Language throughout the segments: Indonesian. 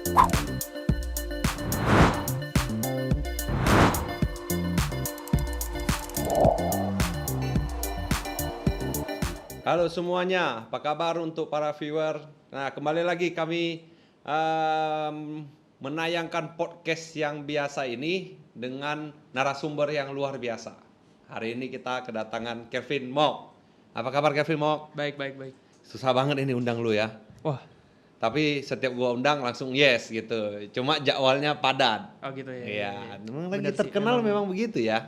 Halo semuanya, apa kabar untuk para viewer? Nah, kembali lagi kami menayangkan podcast yang biasa ini dengan narasumber yang luar biasa. Hari ini kita kedatangan Kevin Mok. Apa kabar Kevin Mok? Baik. Susah banget ini undang lu ya. Wah, Tapi setiap gua undang langsung yes gitu. Cuma jadwalnya padat. oh gitu ya. Iya, memang lagi Bener sih, terkenal memang begitu ya.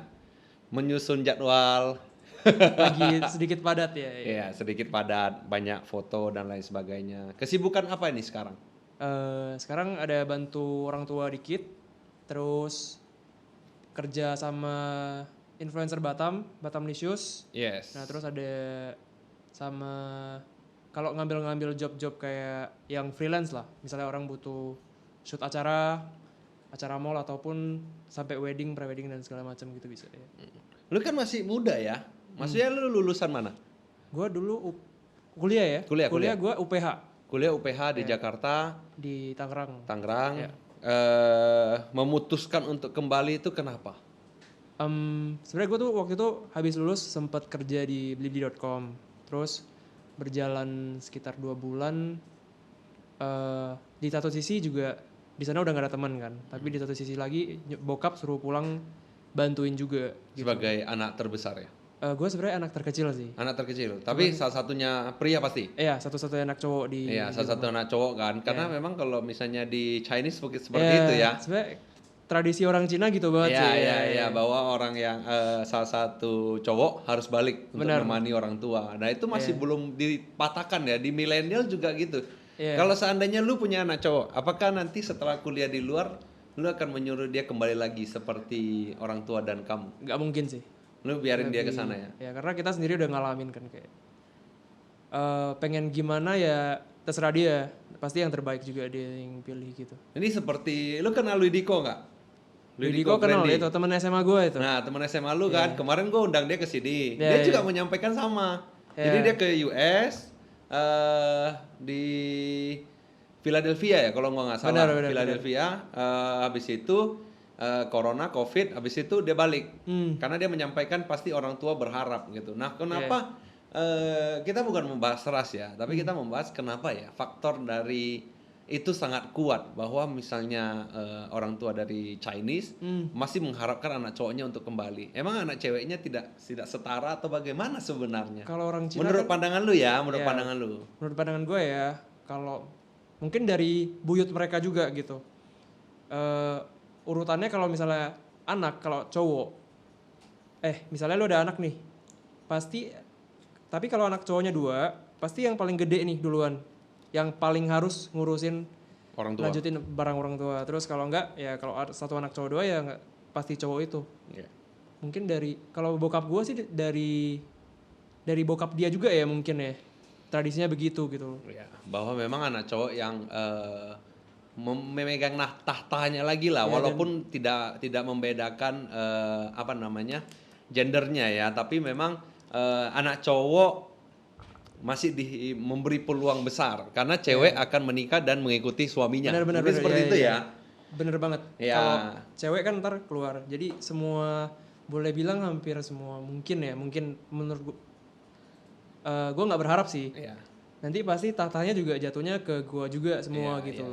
Menyusun jadwal. lagi sedikit padat ya. Iya, sedikit padat, banyak foto dan lain sebagainya. Kesibukan apa ini sekarang? Sekarang ada bantu orang tua dikit, terus kerja sama influencer Batamlicious. Yes. Nah, terus ada sama kalau ngambil job-job kayak yang freelance lah. Misalnya orang butuh shoot acara mall ataupun sampai wedding, pre-wedding dan segala macam gitu bisa ya. Lu kan masih muda ya? Maksudnya lu lulusan mana? Gua dulu kuliah ya. Kuliah. Gua UPH Kuliah UPH di Jakarta, di Tangerang. Tangerang. Ya. Memutuskan untuk kembali itu kenapa? Sebenarnya gue tuh waktu itu habis lulus sempat kerja di blibli.com, terus berjalan sekitar 2 bulan. Di satu sisi juga di sana udah gak ada teman kan, tapi di satu sisi lagi bokap suruh pulang bantuin juga. Gitu. Sebagai anak terbesar ya? Gue sebenarnya anak terkecil sih. Anak terkecil, tapi salah satunya pria pasti? Iya, satu-satunya anak cowok di. Iya, salah satu anak cowok kan, karena memang kalau misalnya di Chinese seperti Iya, itu ya. Sebenarnya tradisi orang Cina gitu banget sih. Iya, bahwa orang yang salah satu cowok harus balik untuk menemani orang tua. Nah itu masih belum dipatahkan ya, di milenial juga gitu. Kalau seandainya lu punya anak cowok, apakah nanti setelah kuliah di luar, lu akan menyuruh dia kembali lagi seperti orang tua dan kamu? Nggak mungkin sih. Lu biarin dia ke sana ya? Ya karena kita sendiri udah ngalamin kan kayak pengen gimana ya terserah dia, pasti yang terbaik juga dia yang pilih gitu. Ini seperti, lu kenal Luidiko nggak? Luidiko kenal itu teman SMA gue itu. Nah teman SMA lu kan, kemarin gue undang dia ke sini, dia Iya, juga menyampaikan sama. Jadi dia ke US, di Philadelphia ya kalau nggak salah. Benar. Philadelphia, habis itu corona, covid, habis itu dia balik. Karena dia menyampaikan pasti orang tua berharap gitu. Nah kenapa kita bukan membahas ras ya, tapi kita membahas kenapa ya faktor dari itu sangat kuat bahwa misalnya orang tua dari Chinese masih mengharapkan anak cowoknya untuk kembali. Emang anak ceweknya tidak setara atau bagaimana sebenarnya? Kalau orang Cina menurut pandangan lu ya, pandangan lu. Menurut pandangan gue ya, kalau mungkin dari buyut mereka juga gitu. Urutannya kalau misalnya anak, kalau cowok, misalnya lu ada anak nih, pasti, tapi kalau anak cowoknya 2, pasti yang paling gede nih duluan, yang paling harus ngurusin orang tua, lanjutin barang orang tua. Terus kalau enggak, ya kalau satu anak cowok 2 ya enggak, pasti cowok itu. Mungkin dari, kalau bokap gue sih dari bokap dia juga ya mungkin ya, tradisinya begitu gitu. Bahwa memang anak cowok yang memegang tahtanya lagi lah, walaupun tidak membedakan gendernya ya, tapi memang anak cowok masih memberi peluang besar karena cewek akan menikah dan mengikuti suaminya. Benar, seperti itu ya. Bener banget. Kalau cewek kan ntar keluar, jadi semua boleh bilang hampir semua mungkin menurut gue nggak berharap sih. Nanti pasti tahtanya juga jatuhnya ke gua juga semua gitu.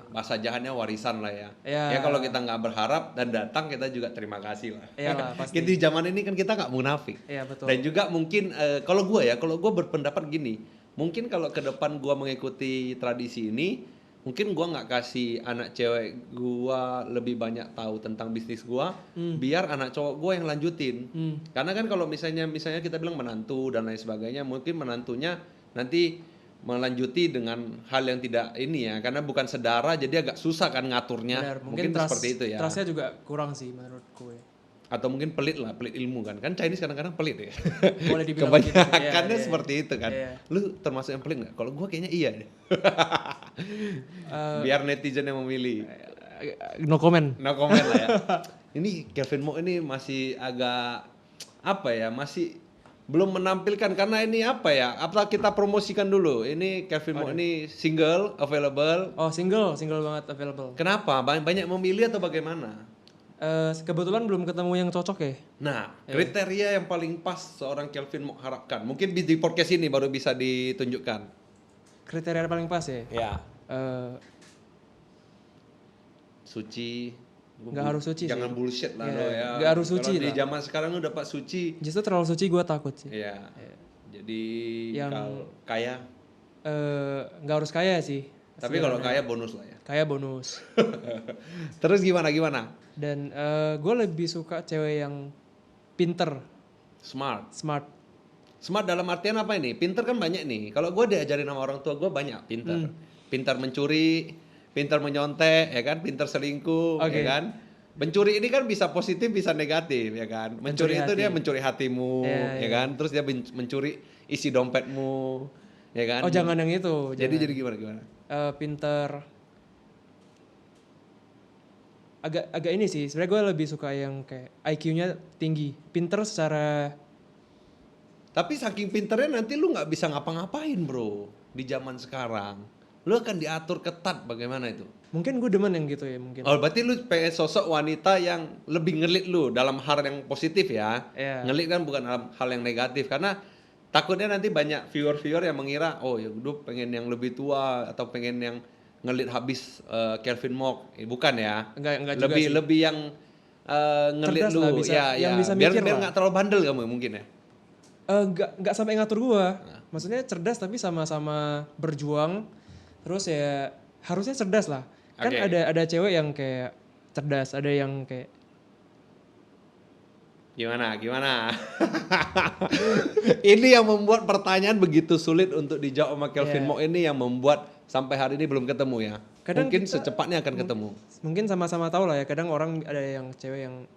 Bahasa jahatnya warisan lah ya. Ya kalau kita nggak berharap dan datang, kita juga terima kasih lah. Iyalah pasti. Di zaman ini kan kita nggak munafik. Iya betul. Dan juga mungkin kalau gua berpendapat gini, mungkin kalau ke depan gua mengikuti tradisi ini, mungkin gua nggak kasih anak cewek gua lebih banyak tahu tentang bisnis gua, biar anak cowok gua yang lanjutin. Karena kan kalau misalnya kita bilang menantu dan lain sebagainya, mungkin menantunya nanti melanjuti dengan hal yang tidak ini ya, karena bukan sedara jadi agak susah kan ngaturnya. Benar, mungkin seperti itu ya. Trustnya juga kurang sih menurut gue. Atau mungkin pelit ilmu kan Chinese kadang-kadang pelit ya. Boleh dibilang kebanyakannya seperti itu kan. Lu termasuk yang pelit nggak? Kalau gue kayaknya iya deh. Biar netizen yang memilih. No comment lah ya. Ini Kevin Mok ini masih agak masih belum menampilkan karena ini apa ya? Apa kita promosikan dulu? Ini Kelvin Mo ini single available. Oh, single banget available. Kenapa? Banyak memilih atau bagaimana? Kebetulan belum ketemu yang cocok ya. Nah, kriteria yang paling pas seorang Kelvin Mo harapkan. Mungkin di podcast ini baru bisa ditunjukkan. Kriteria paling pas ya. Ya. Eh, Suci. Nggak harus suci sih. Jangan bullshit lah Ya, lo ya. nggak harus suci Kalau di lah. zaman sekarang udah Pak suci. Justru terlalu suci gue takut sih. Iya. Jadi Yang- kalau kaya. Nggak harus kaya sih. Tapi kalau kaya bonus lah ya. Kaya bonus. Terus gimana? Dan gue lebih suka cewek yang pinter, Smart. smart. Smart dalam artian apa ini? Pinter kan banyak nih. Kalau gue diajarin sama orang tua gue banyak pinter. Pinter mencuri, pinter menyontek, ya kan? Pinter selingkuh, Oke. ya kan? Mencuri ini kan bisa positif, bisa negatif, ya kan? Mencuri itu hati. dia mencuri hatimu, Ya, ya kan? Terus dia mencuri isi dompetmu, ya kan? Oh jangan yang itu. Jadi gimana? Pinter. Agak ini sih. Sebenarnya gue lebih suka yang kayak IQ-nya tinggi, pinter secara. Tapi saking pinternya nanti lu nggak bisa ngapa-ngapain bro di zaman sekarang. Lu akan diatur ketat bagaimana itu? Mungkin gue demen yang gitu ya mungkin. Oh berarti lu pengen sosok wanita yang lebih ngelit lu dalam hal yang positif ya? Iya. Ngelit kan bukan dalam hal yang negatif karena takutnya nanti banyak viewer yang mengira oh ya gue pengen yang lebih tua atau pengen yang ngelit habis Kelvin Mok. Bukan ya? Enggak juga lebih sih. lebih yang ngelit Cerdas lu lah, bisa- ya yang ya bisa biar mikir biar lah. nggak terlalu bandel kamu mungkin ya. Nggak sampai ngatur gua. Maksudnya cerdas tapi sama-sama berjuang. Terus ya harusnya cerdas lah. Kan Oke. ada cewek yang kayak cerdas, ada yang kayak Gimana? Ini yang membuat pertanyaan begitu sulit untuk dijawab sama Kelvin Iya. Mo ini yang membuat sampai hari ini belum ketemu ya. Kadang Mungkin kita- secepatnya akan ketemu. mungkin sama-sama tahu lah ya. Kadang orang ada yang cewek yang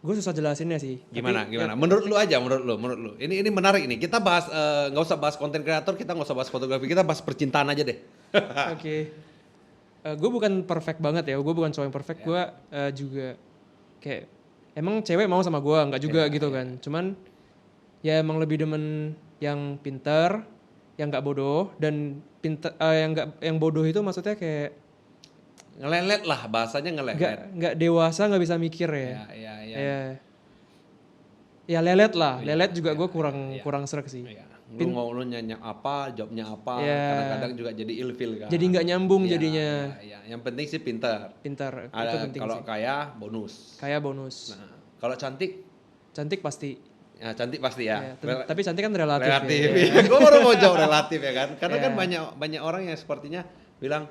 gue susah jelasinnya sih. Gimana? Tapi, ya, Menurut lu aja, menurut lu. Ini menarik nih. Kita bahas nggak usah bahas konten kreator, kita nggak usah bahas fotografi, kita bahas percintaan aja deh. Oke. Gue bukan perfect banget ya. Gue bukan cowok yang perfect. Gue juga kayak emang cewek mau sama gue nggak juga gitu kan. Cuman ya emang lebih demen yang pinter, yang nggak bodoh dan pinter yang bodoh itu maksudnya kayak Ngelelet lah, bahasanya ngelelet. nggak dewasa nggak bisa mikir ya. Ya. Ya lelet lah. Lelet juga gue kurang srek sih. Ya. Lu nyanyi apa, jawabnya apa, Ya. kadang-kadang juga jadi ilfil kan. Jadi nggak nyambung Ya, jadinya. ya. Yang penting sih pintar. Pintar itu Ada penting kalau sih. kaya bonus. Kayak bonus. Nah, kalau cantik, Cantik pasti. ya cantik pasti ya. Ya, tapi cantik kan relatif. Relatif. Ya. Gue baru mau jawab relatif ya kan. Karena kan Ya. banyak orang yang sepertinya bilang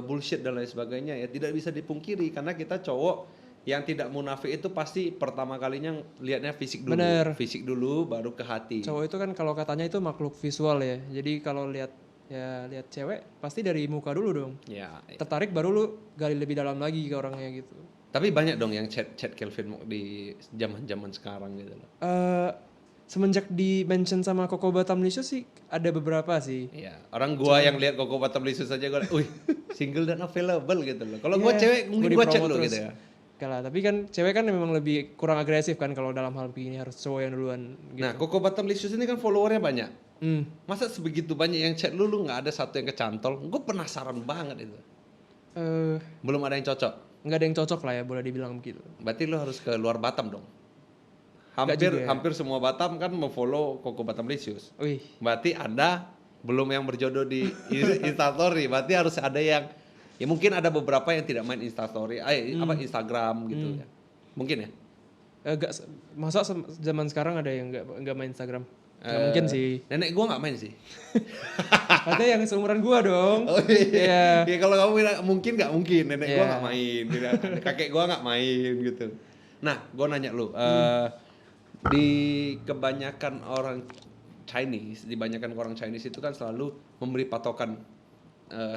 bullshit dan lain sebagainya ya. Tidak bisa dipungkiri karena kita cowok yang tidak munafik itu pasti pertama kalinya lihatnya fisik dulu. Bener. Fisik dulu baru ke hati. Cowok itu kan kalau katanya itu makhluk visual ya. Jadi kalau lihat cewek pasti dari muka dulu dong. Ya. Tertarik baru lu gali lebih dalam lagi ke orangnya gitu. Tapi banyak dong yang chat Kelvin Mo di zaman-zaman sekarang gitu loh. Semenjak di mention sama Koko Batamlicious sih ada beberapa sih. Iya, orang gua yang lihat Koko Batamlicious saja gua, wih, single dan available gitu loh. Kalau gua cewek mungkin gua chat dipromo lu terus. gitu ya. Enggak lah, tapi kan cewek kan memang lebih kurang agresif kan kalau dalam hal begini harus cowok yang duluan gitu. Nah, Koko Batamlicious ini kan followernya banyak. Hmm. Masa sebegitu banyak yang chat lu nggak ada satu yang kecantol? Gue penasaran banget itu. Belum ada yang cocok. Nggak ada yang cocok lah ya boleh dibilang begitu. Berarti lu harus ke luar Batam dong. Nggak juga ya. Hampir semua Batam kan mau follow Koko Batamlicious. Wih, Berarti Anda belum yang berjodoh di Instastory. Berarti harus ada yang ya mungkin ada beberapa yang tidak main Instastory, Instagram gitu ya. Mungkin ya. masa zaman sekarang ada yang nggak main Instagram? Nggak mungkin sih. Nenek gua nggak main sih. Katanya yang seumuran gua dong. Oh iya. Iya. Ya kalau kamu bilang mungkin nggak mungkin, nenek gua Iya. nggak main, kakek gua nggak main gitu. Nah, gua nanya lu, di kebanyakan orang Chinese itu kan selalu memberi patokan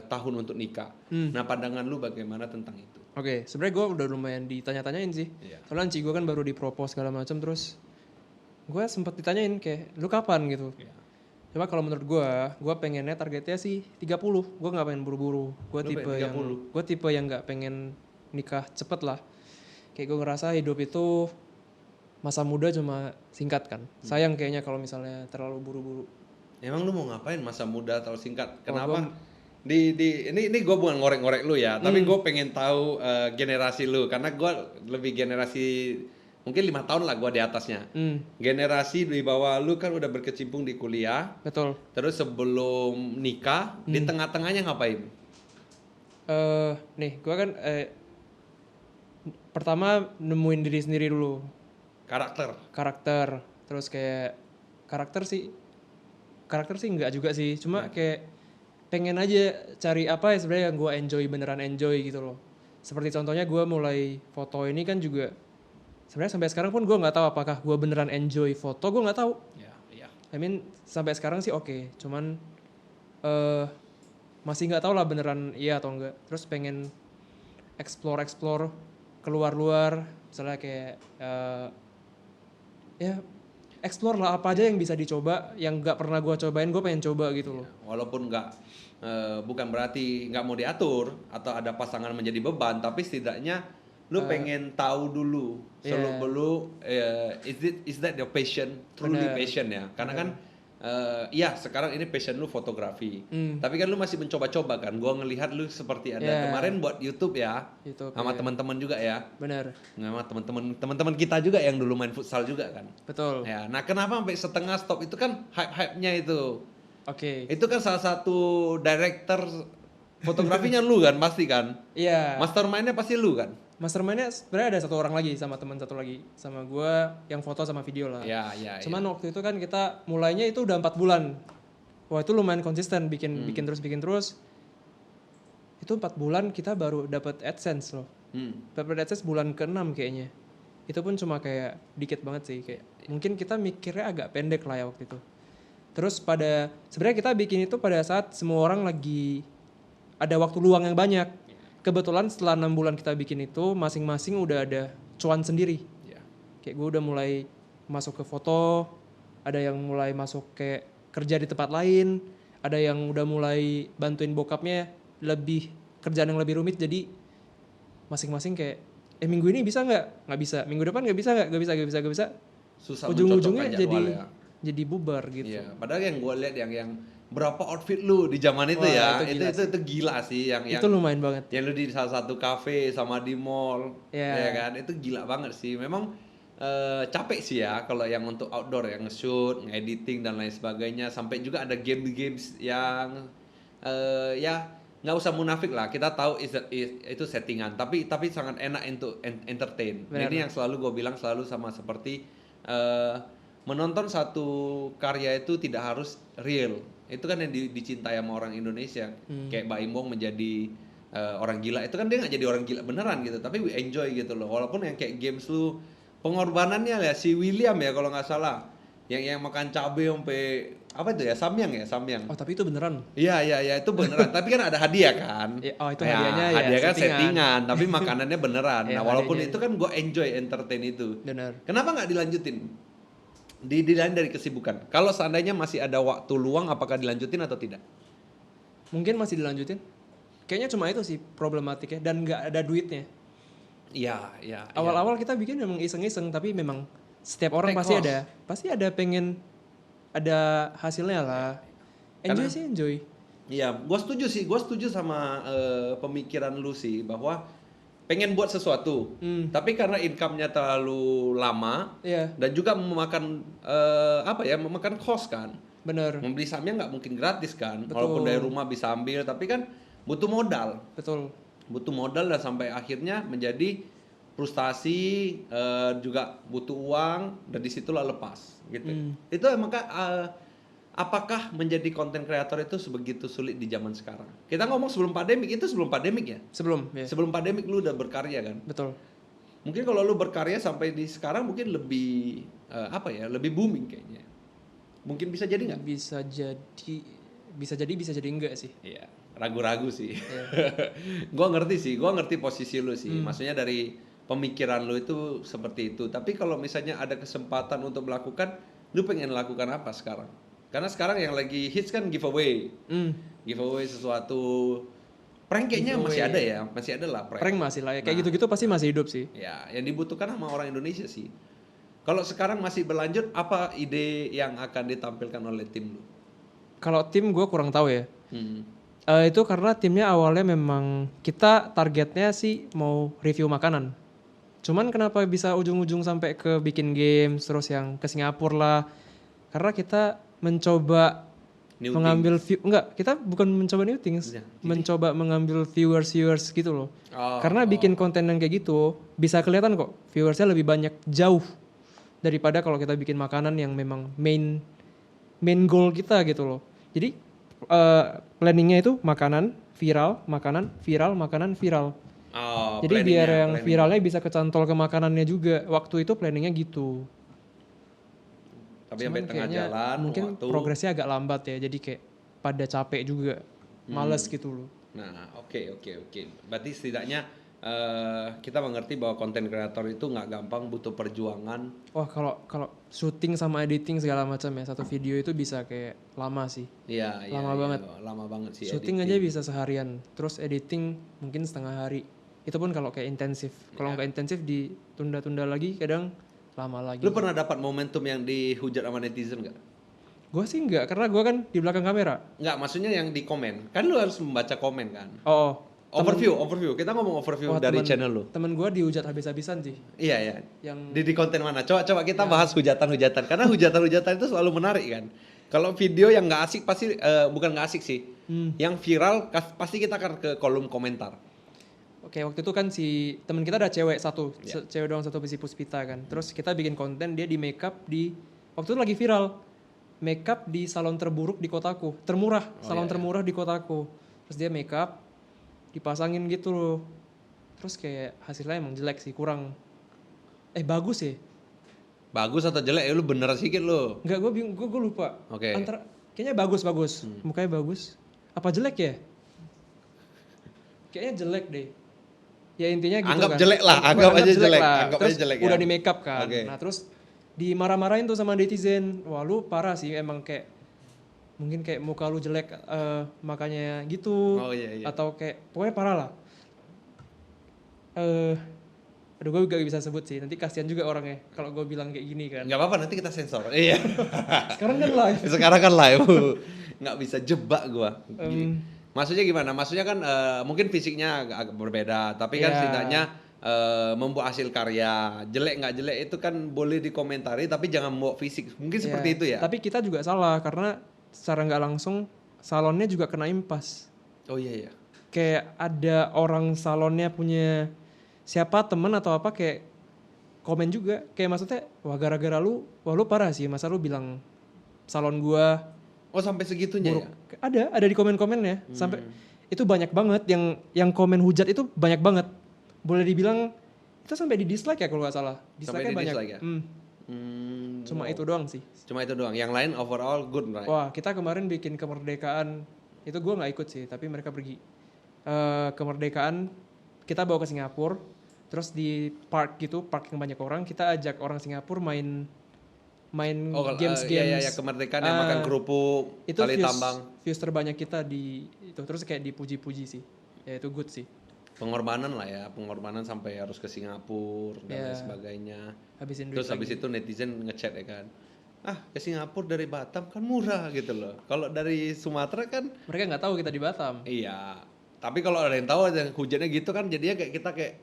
tahun untuk nikah. Nah, pandangan lu bagaimana tentang itu? Oke, sebenarnya gue udah lumayan ditanya-tanyain sih. Iya. Soalnya Ci gue kan baru dipropose segala macam terus gue sempat ditanyain kayak lu kapan gitu. Iya. Cuma kalau menurut gue pengennya targetnya sih 30. Gue nggak pengen buru-buru. Lu pengen 30? Gue tipe yang nggak pengen nikah cepet lah. Kayak gue ngerasa hidup itu masa muda cuma singkat kan. Sayang kayaknya kalau misalnya terlalu buru-buru. Emang lu mau ngapain masa muda atau singkat? Kalau Kenapa? gua- Ini gue bukan ngorek-ngorek lu ya, tapi gue pengen tahu generasi lu karena gue lebih generasi mungkin 5 tahun lah gue di atasnya. Generasi di bawah lu kan udah berkecimpung di kuliah, Betul. terus sebelum nikah di tengah-tengahnya ngapain? Nih, gua kan pertama nemuin diri sendiri dulu, Karakter. karakter. Terus kayak karakter sih enggak juga sih, cuma kayak pengen aja cari apa ya sebenarnya yang gue enjoy, beneran enjoy gitu loh. Seperti contohnya gue mulai foto ini kan juga sebenarnya sampai sekarang pun gue nggak tahu apakah gue beneran enjoy foto, gue nggak tahu. Ya, iya. I mean sampai sekarang sih oke, cuman masih nggak tahu lah beneran iya atau enggak. Terus pengen explore keluar misalnya kayak ya explore lah apa aja yang bisa dicoba, yang nggak pernah gue cobain gue pengen coba gitu loh. Walaupun bukan berarti nggak mau diatur atau ada pasangan menjadi beban, tapi setidaknya lu pengen tahu dulu seluk beluk is that your passion, truly Bener. passion ya. Karena kan iya sekarang ini passion lu fotografi. Tapi kan lu masih mencoba-coba kan. Gua ngelihat lu seperti ada kemarin buat YouTube ya. YouTube, Sama teman-teman juga ya. Bener, Sama teman-teman kita juga yang dulu main futsal juga kan. betul. Ya, nah kenapa sampai setengah stop itu kan hype-hype-nya itu. Oke. Itu kan salah satu director fotografinya lu kan pasti kan. Iya. Mastermind-nya pasti lu kan. Mastermind-nya sebenarnya ada satu orang lagi sama teman satu lagi sama gua yang foto sama video lah. Ya. Cuman waktu itu kan kita mulainya itu udah 4 bulan. Wah itu lumayan konsisten bikin terus. Itu 4 bulan kita baru dapat AdSense loh. Dapat AdSense bulan ke-6 kayaknya. Itu pun cuma kayak dikit banget sih kayak. Mungkin kita mikirnya agak pendek lah ya waktu itu. Terus sebenarnya kita bikin itu pada saat semua orang lagi ada waktu luang yang banyak. Kebetulan setelah 6 bulan kita bikin itu masing-masing udah ada cuan sendiri. Ya. Kayak gue udah mulai masuk ke foto, ada yang mulai masuk kayak kerja di tempat lain, ada yang udah mulai bantuin bokapnya lebih kerjaan yang lebih rumit, jadi masing-masing kayak minggu ini bisa nggak bisa, minggu depan nggak bisa, Susah ujung-ujungnya mencocokkan jadwal ya. jadi bubar gitu. Iya, padahal yang gue lihat yang berapa outfit lu di zaman itu Wah, ya, itu gila sih yang Itu lumayan banget. yang lu di salah satu kafe sama di mall, Iya. ya kan, itu gila banget sih. Memang capek sih ya kalau yang untuk outdoor yang nge-shoot, nge-editing dan lain sebagainya, sampai juga ada games yang ya nggak usah munafik lah, kita tahu itu settingan, tapi sangat enak untuk entertain. Benar. Ini yang selalu gue bilang selalu sama seperti menonton satu karya itu tidak harus real. Itu kan yang dicintai sama orang Indonesia. Kayak Mbak Imbong menjadi orang gila. Itu kan dia nggak jadi orang gila beneran gitu. Tapi we enjoy gitu loh. Walaupun yang kayak games lu pengorbanannya ya si William ya kalau nggak salah. Yang makan cabai sampai apa itu ya? Samyang. Oh tapi itu beneran. Iya itu beneran. Tapi kan ada hadiah kan. Oh itu hadiahnya ya. Hadiah kan settingan. Tapi makanannya beneran. Ya, Nah walaupun hadiahnya. itu kan gue enjoy entertain itu. Bener. Kenapa nggak dilanjutin? Dilain dari kesibukan. Kalau seandainya masih ada waktu luang, apakah dilanjutin atau tidak? Mungkin masih dilanjutin. Kayaknya cuma itu sih problematiknya dan nggak ada duitnya. Iya. Awal-awal kita bikin memang iseng-iseng tapi memang setiap orang Take pasti ada pengen ada hasilnya lah. Enjoy Karena- sih enjoy. Iya, gue setuju sih. Gue setuju sama pemikiran lu sih bahwa pengen buat sesuatu, tapi karena income-nya terlalu lama Iya, dan juga memakan memakan cost kan. bener. Membeli samnya nggak mungkin gratis kan. Betul. Walaupun dari rumah bisa ambil, tapi kan butuh modal. Betul. Butuh modal dan sampai akhirnya menjadi frustasi, juga butuh uang dan disitulah lepas gitu. Itu emang apakah menjadi konten kreator itu sebegitu sulit di zaman sekarang? Kita ngomong sebelum pandemik ya. Sebelum, ya. Sebelum pandemik lu udah berkarya kan. Betul. Mungkin kalau lu berkarya sampai di sekarang mungkin lebih lebih booming kayaknya. Mungkin bisa jadi nggak? Bisa jadi enggak sih. Iya, ragu-ragu sih. Iya. Gua ngerti posisi lu sih. Maksudnya dari pemikiran lu itu seperti itu. Tapi kalau misalnya ada kesempatan untuk melakukan, lu pengen lakukan apa sekarang? Karena sekarang yang lagi hits kan giveaway. Giveaway sesuatu. Prank kayaknya Giveaway. masih ada ya. Masih ada lah prank. Prank masih lah ya. Kayak gitu-gitu pasti masih hidup sih. Ya, yang dibutuhkan sama orang Indonesia sih. Kalau sekarang masih berlanjut, apa ide yang akan ditampilkan oleh tim lu? Kalau tim gue kurang tahu ya. Hmm. Itu karena timnya awalnya memang kita targetnya sih mau review makanan. Cuman kenapa bisa ujung-ujung sampai ke bikin games terus yang ke Singapura lah? Karena kita mencoba New mengambil kita bukan mencoba new things, Ya, mencoba mengambil viewers gitu loh. Oh, Karena bikin konten yang kayak gitu bisa kelihatan kok viewersnya lebih banyak jauh daripada kalau kita bikin makanan yang memang main goal kita gitu loh. Jadi planningnya itu makanan viral, makanan viral, makanan viral. Oh, Jadi biar yang planning. viralnya bisa kecantol ke makanannya juga. Waktu itu planningnya gitu. Tapi Cuman sampai tengah kayaknya jalan, mungkin waktu. progresnya agak lambat ya. Jadi kayak pada capek juga, males gitu loh. Nah, oke. Berarti setidaknya kita mengerti bahwa konten kreator itu nggak gampang, butuh perjuangan. Wah kalau syuting sama editing segala macam ya satu video itu bisa kayak lama sih. Iya, Lama banget. lama banget sih. Syuting aja bisa seharian, terus editing mungkin setengah hari. Itu pun kalau kayak intensif. Kalau nggak intensif ditunda-tunda lagi, kadang lama lagi. Lu pernah dapat momentum yang dihujat sama netizen nggak? Gue sih nggak, karena gue kan di belakang kamera. Nggak, maksudnya yang di komen. Kan lu harus membaca komen kan. Oh, Overview. Kita ngomong overview dari channel lu. temen gue dihujat habis-habisan sih. Iya. Yang Di konten mana? Coba kita bahas hujatan-hujatan. Karena hujatan-hujatan itu selalu menarik kan. Kalau video yang nggak asik pasti bukan nggak asik sih. Yang viral pasti kita akan ke kolom komentar. Oke, waktu itu kan si teman kita ada cewek satu, cewek doang satu, si Puspita kan. Terus kita bikin konten dia di makeup waktu itu lagi viral. Makeup di salon terburuk di kotaku, salon termurah di kotaku. Terus dia makeup dipasangin gitu loh. Terus kayak hasilnya emang jelek sih, kurang. Bagus ya? Bagus atau jelek? Lu bener sedikit lu. Enggak, gue lupa. Oke. Kayaknya bagus. Mukanya bagus. Apa jelek ya? Kayaknya jelek deh. Ya intinya gitu Anggap kan. jelek lah, anggap aja jelek. Anggap Terus aja jelek udah ya. di makeup kan. Oke. Nah terus dimarah-marahin tuh sama netizen. Wah lu parah sih, emang kayak mungkin kayak muka lu jelek makanya gitu. Oh iya. Atau kayak pokoknya parah lah. Aduh gue gak bisa sebut sih. Nanti kasihan juga orangnya kalau gue bilang kayak gini kan. Nggak apa-apa, nanti kita sensor. Iya. Sekarang kan live. Sekarang kan live. Nggak bisa jebak gua. Maksudnya gimana? Maksudnya kan mungkin fisiknya agak berbeda, tapi kan setidaknya membuat hasil karya. Jelek nggak jelek itu kan boleh dikomentari, tapi jangan membawa fisik. Mungkin seperti itu ya. Tapi kita juga salah karena secara nggak langsung salonnya juga kena impas. Oh iya. Kayak ada orang salonnya punya siapa temen atau apa kayak komen juga. Kayak maksudnya wah gara-gara lu parah sih, masa lu bilang salon gua Oh sampai segitunya buruk. ya? Ada di komen-komennya. Sampai itu banyak banget yang komen hujat itu banyak banget. Boleh dibilang itu sampai di dislike ya kalau nggak salah. Dislike-nya banyak. Dislike ya? Cuma itu doang sih. Cuma itu doang. Yang lain overall good right? Wah, kita kemarin bikin kemerdekaan. Itu gue nggak ikut sih, tapi mereka pergi. Kemerdekaan kita bawa ke Singapura. Terus di park yang banyak orang, kita ajak orang Singapura main games. Iya, kemerdekaan yang makan kerupuk, itu tali tambang. Views terbanyak kita di itu, terus kayak dipuji-puji sih. Ya itu good sih. Pengorbanan lah ya, pengorbanan sampai harus ke Singapura dan lain sebagainya. Terus habis itu netizen ngechat ya kan. Ke Singapura dari Batam kan murah gitu loh. Kalau dari Sumatera kan mereka nggak tahu kita di Batam. Iya. Tapi kalau ada yang tahu yang hujannya gitu kan jadinya kayak kita kayak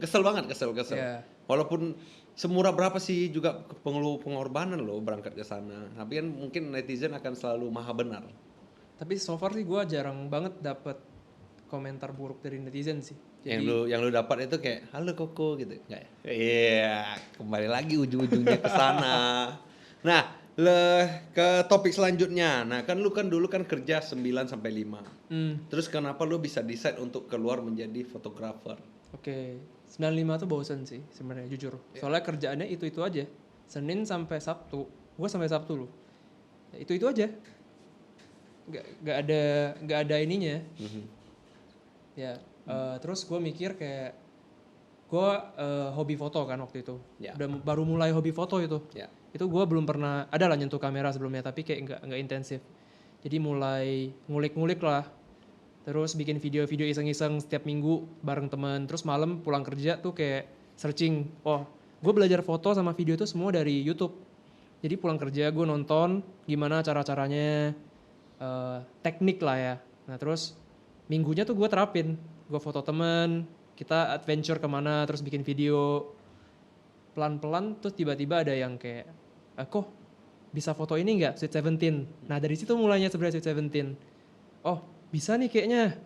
kesel banget. Yeah. Walaupun semurah berapa sih juga pengorbanan loh berangkat ke sana. Tapi kan mungkin netizen akan selalu maha benar. Tapi so far sih gue jarang banget dapet komentar buruk dari netizen sih. Jadi, yang lu dapat itu kayak halo Koko gitu, enggak ya? Iya, kembali lagi ujung-ujungnya ke sana. Nah, ke topik selanjutnya. Nah, kan lu kan dulu kan kerja 9 sampai 5. Terus kenapa lu bisa decide untuk keluar menjadi fotografer? Oke. 95 tuh bosen sih sebenarnya jujur. Soalnya kerjaannya itu aja. Senin sampai Sabtu. Gua sampai Sabtu loh. Itu aja. Gak ada ininya. Ya, terus gue mikir kayak gue hobi foto kan waktu itu. Baru mulai hobi foto itu. Itu gue belum pernah ada lah nyentuh kamera sebelumnya, tapi kayak nggak intensif. Jadi mulai ngulik-ngulik lah. Terus bikin video-video iseng-iseng setiap minggu bareng teman. Terus malam pulang kerja tuh kayak searching, gue belajar foto sama video itu semua dari YouTube. Jadi pulang kerja gue nonton gimana cara-caranya, teknik lah ya. Nah terus minggunya tuh gue terapin, gue foto temen, kita adventure kemana, terus bikin video. Pelan-pelan terus tiba-tiba ada yang kayak, kok bisa foto ini nggak Sweet Seventeen? Nah dari situ mulainya sebenarnya Sweet Seventeen. Oh bisa nih kayaknya.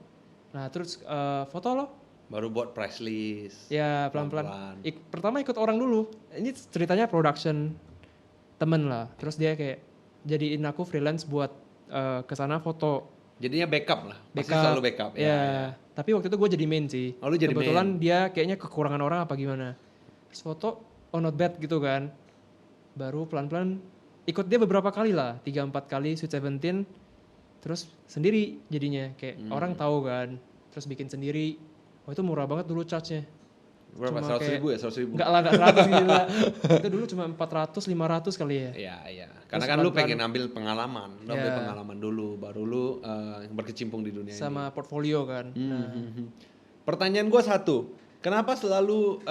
Nah terus foto lo. Baru buat price list. Ya pelan-pelan. Pelan-pelan. Pertama ikut orang dulu. Ini ceritanya production temen lah. Terus dia kayak jadiin aku freelance buat kesana foto. Jadinya backup lah. Pasti Backup. selalu backup. Ya. Tapi waktu itu gue jadi main sih. Oh, lu jadi Kebetulan dia kayaknya kekurangan orang apa gimana. Terus foto, oh not bad gitu kan. Baru pelan-pelan ikut dia beberapa kali lah. 3-4 kali Sweet Seventeen. Terus sendiri jadinya. Kayak orang tahu kan. Terus bikin sendiri. Oh itu murah banget dulu charge-nya. Berapa? Cuma 100 ribu ya? 100 ribu? Enggak lah, enggak 100 gila. Itu dulu cuma 400, 500 kali ya. Iya, iya. Karena Terus kan lu pelan-pelan. pengen ambil pengalaman. Lu ambil Iya. pengalaman dulu. Baru lu berkecimpung di dunia ini. Sama portfolio kan. Nah, Pertanyaan gua satu. Kenapa selalu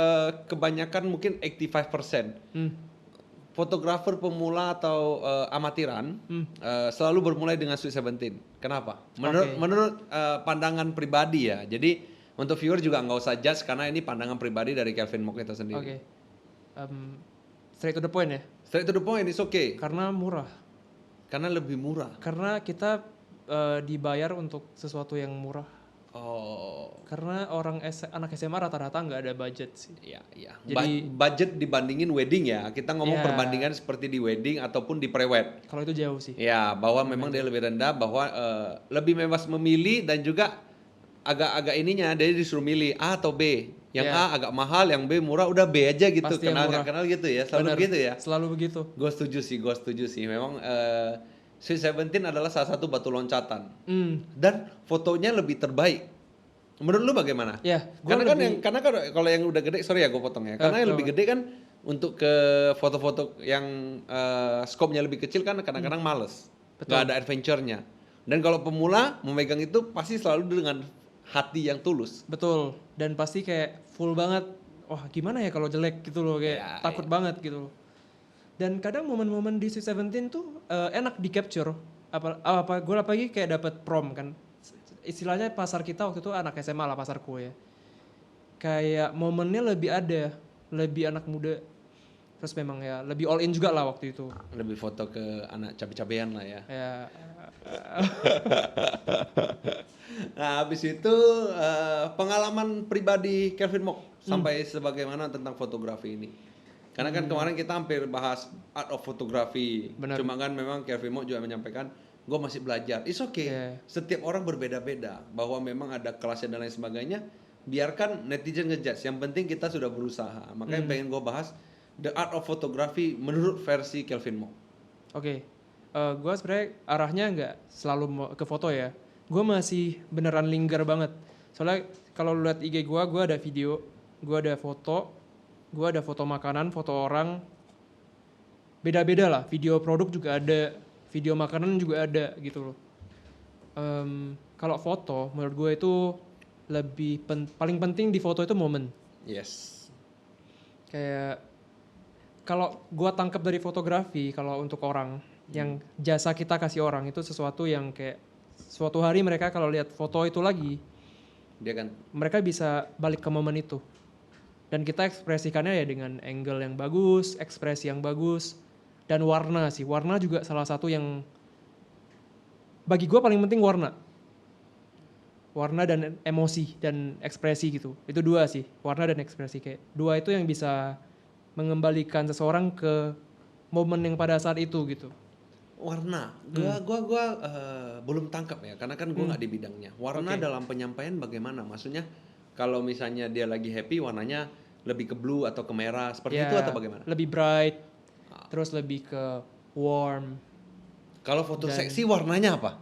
kebanyakan mungkin 85% fotografer pemula atau amatiran selalu bermulai dengan Sweet Seventeen? Kenapa? Menurut pandangan pribadi ya. Jadi untuk viewer juga nggak usah judge karena ini pandangan pribadi dari Kelvin Mok itu sendiri. Oke. Straight to the point ya. Straight to the point, it's okay. Karena murah. Karena lebih murah. Karena kita dibayar untuk sesuatu yang murah. Oh, Karena anak SMA rata-rata nggak ada budget sih. iya, iya. Jadi- Budget dibandingin wedding ya. Kita ngomong Iya. perbandingan seperti di wedding ataupun di pre-wed. Kalau itu jauh sih. Ya, bahwa memang dia lebih rendah, bahwa lebih bebas memilih dan juga agak-agak ininya dia disuruh milih A atau B. Yang Ya. A agak mahal, yang B murah, udah B aja gitu. Pasti yang Kenal murah. nggak kenal gitu ya, selalu Benar, gitu ya. Selalu begitu. Gue setuju sih. Memang Sweet Seventeen adalah salah satu batu loncatan dan fotonya lebih terbaik. Menurut lu bagaimana? Ya, gua Karena kan kalau yang udah gede, sorry ya gue potong ya. Karena yang lebih gede kan untuk ke foto-foto yang scope-nya lebih kecil kan kadang-kadang males. Nggak ada adventure-nya. Dan kalau pemula memegang itu pasti selalu dengan hati yang tulus. Betul. Dan pasti kayak full banget. Wah gimana ya kalau jelek gitu loh. Kayak Ya, takut banget gitu loh. Dan kadang momen-momen di Sweet Seventeen tuh enak di capture. Gue apalagi kayak dapet prom kan. Istilahnya pasar kita waktu itu anak SMA lah pasarku ya. Kayak momennya lebih ada. Lebih anak muda. Terus memang ya lebih all in juga lah waktu itu. Lebih foto ke anak cabe-cabean lah ya. Ya, Nah, habis itu pengalaman pribadi Kelvin Mok sampai sebagaimana tentang fotografi ini. Karena kan kemarin kita hampir bahas art of photography. Benar. Cuma kan memang Kelvin Mok juga menyampaikan, gue masih belajar. It's okay. Yeah. Setiap orang berbeda-beda. Bahwa memang ada kelasnya dan lain sebagainya. Biarkan netizen ngejudge. Yang penting kita sudah berusaha. Makanya pengen gue bahas the art of photography menurut versi Kelvin Mok. Oke. Gue sebenarnya arahnya nggak selalu ke foto ya. Gue masih beneran linggar banget. Soalnya kalau lu lihat IG gue ada video, gue ada foto, gue ada foto makanan, foto orang. Beda-beda lah. Video produk juga ada, video makanan juga ada gitu loh. Kalau foto, menurut gue itu paling penting di foto itu momen. Yes. Kayak kalau gue tangkap dari fotografi, kalau untuk orang yang jasa kita kasih orang itu sesuatu yang kayak suatu hari mereka kalau lihat foto itu lagi, Dia kan mereka bisa balik ke momen itu. Dan kita ekspresikannya ya dengan angle yang bagus, ekspresi yang bagus, dan warna sih. Warna juga salah satu yang bagi gue paling penting warna. Warna dan emosi dan ekspresi gitu. Itu dua sih, warna dan ekspresi. Kayak dua itu yang bisa mengembalikan seseorang ke momen yang pada saat itu gitu. warna, gua belum tangkap ya, karena kan gua nggak di bidangnya. Warna dalam penyampaian bagaimana? Maksudnya kalau misalnya dia lagi happy, warnanya lebih ke blue atau ke merah, seperti itu atau bagaimana? Lebih bright, terus lebih ke warm, Kalau foto seksi warnanya apa?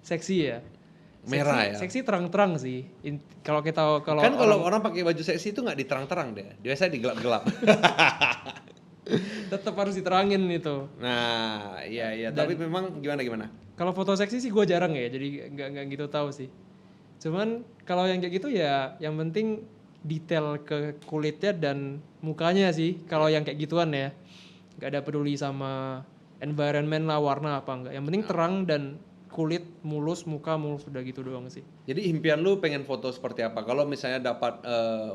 seksi ya. Merah ya. Seksi terang-terang sih. Kalau Kan kalau orang pakai baju seksi itu nggak diterang-terang deh, biasanya digelap-gelap. tetap harus diterangin itu. Nah, iya. Tapi memang gimana? Kalau foto seksi sih gue jarang ya, jadi nggak gitu tahu sih. Cuman kalau yang kayak gitu ya, yang penting detail ke kulitnya dan mukanya sih. Kalau yang kayak gituan ya, nggak ada peduli sama environment lah, warna apa enggak. Yang penting terang dan kulit mulus, muka mulus, udah gitu doang sih. Jadi impian lu pengen foto seperti apa? Kalau misalnya dapat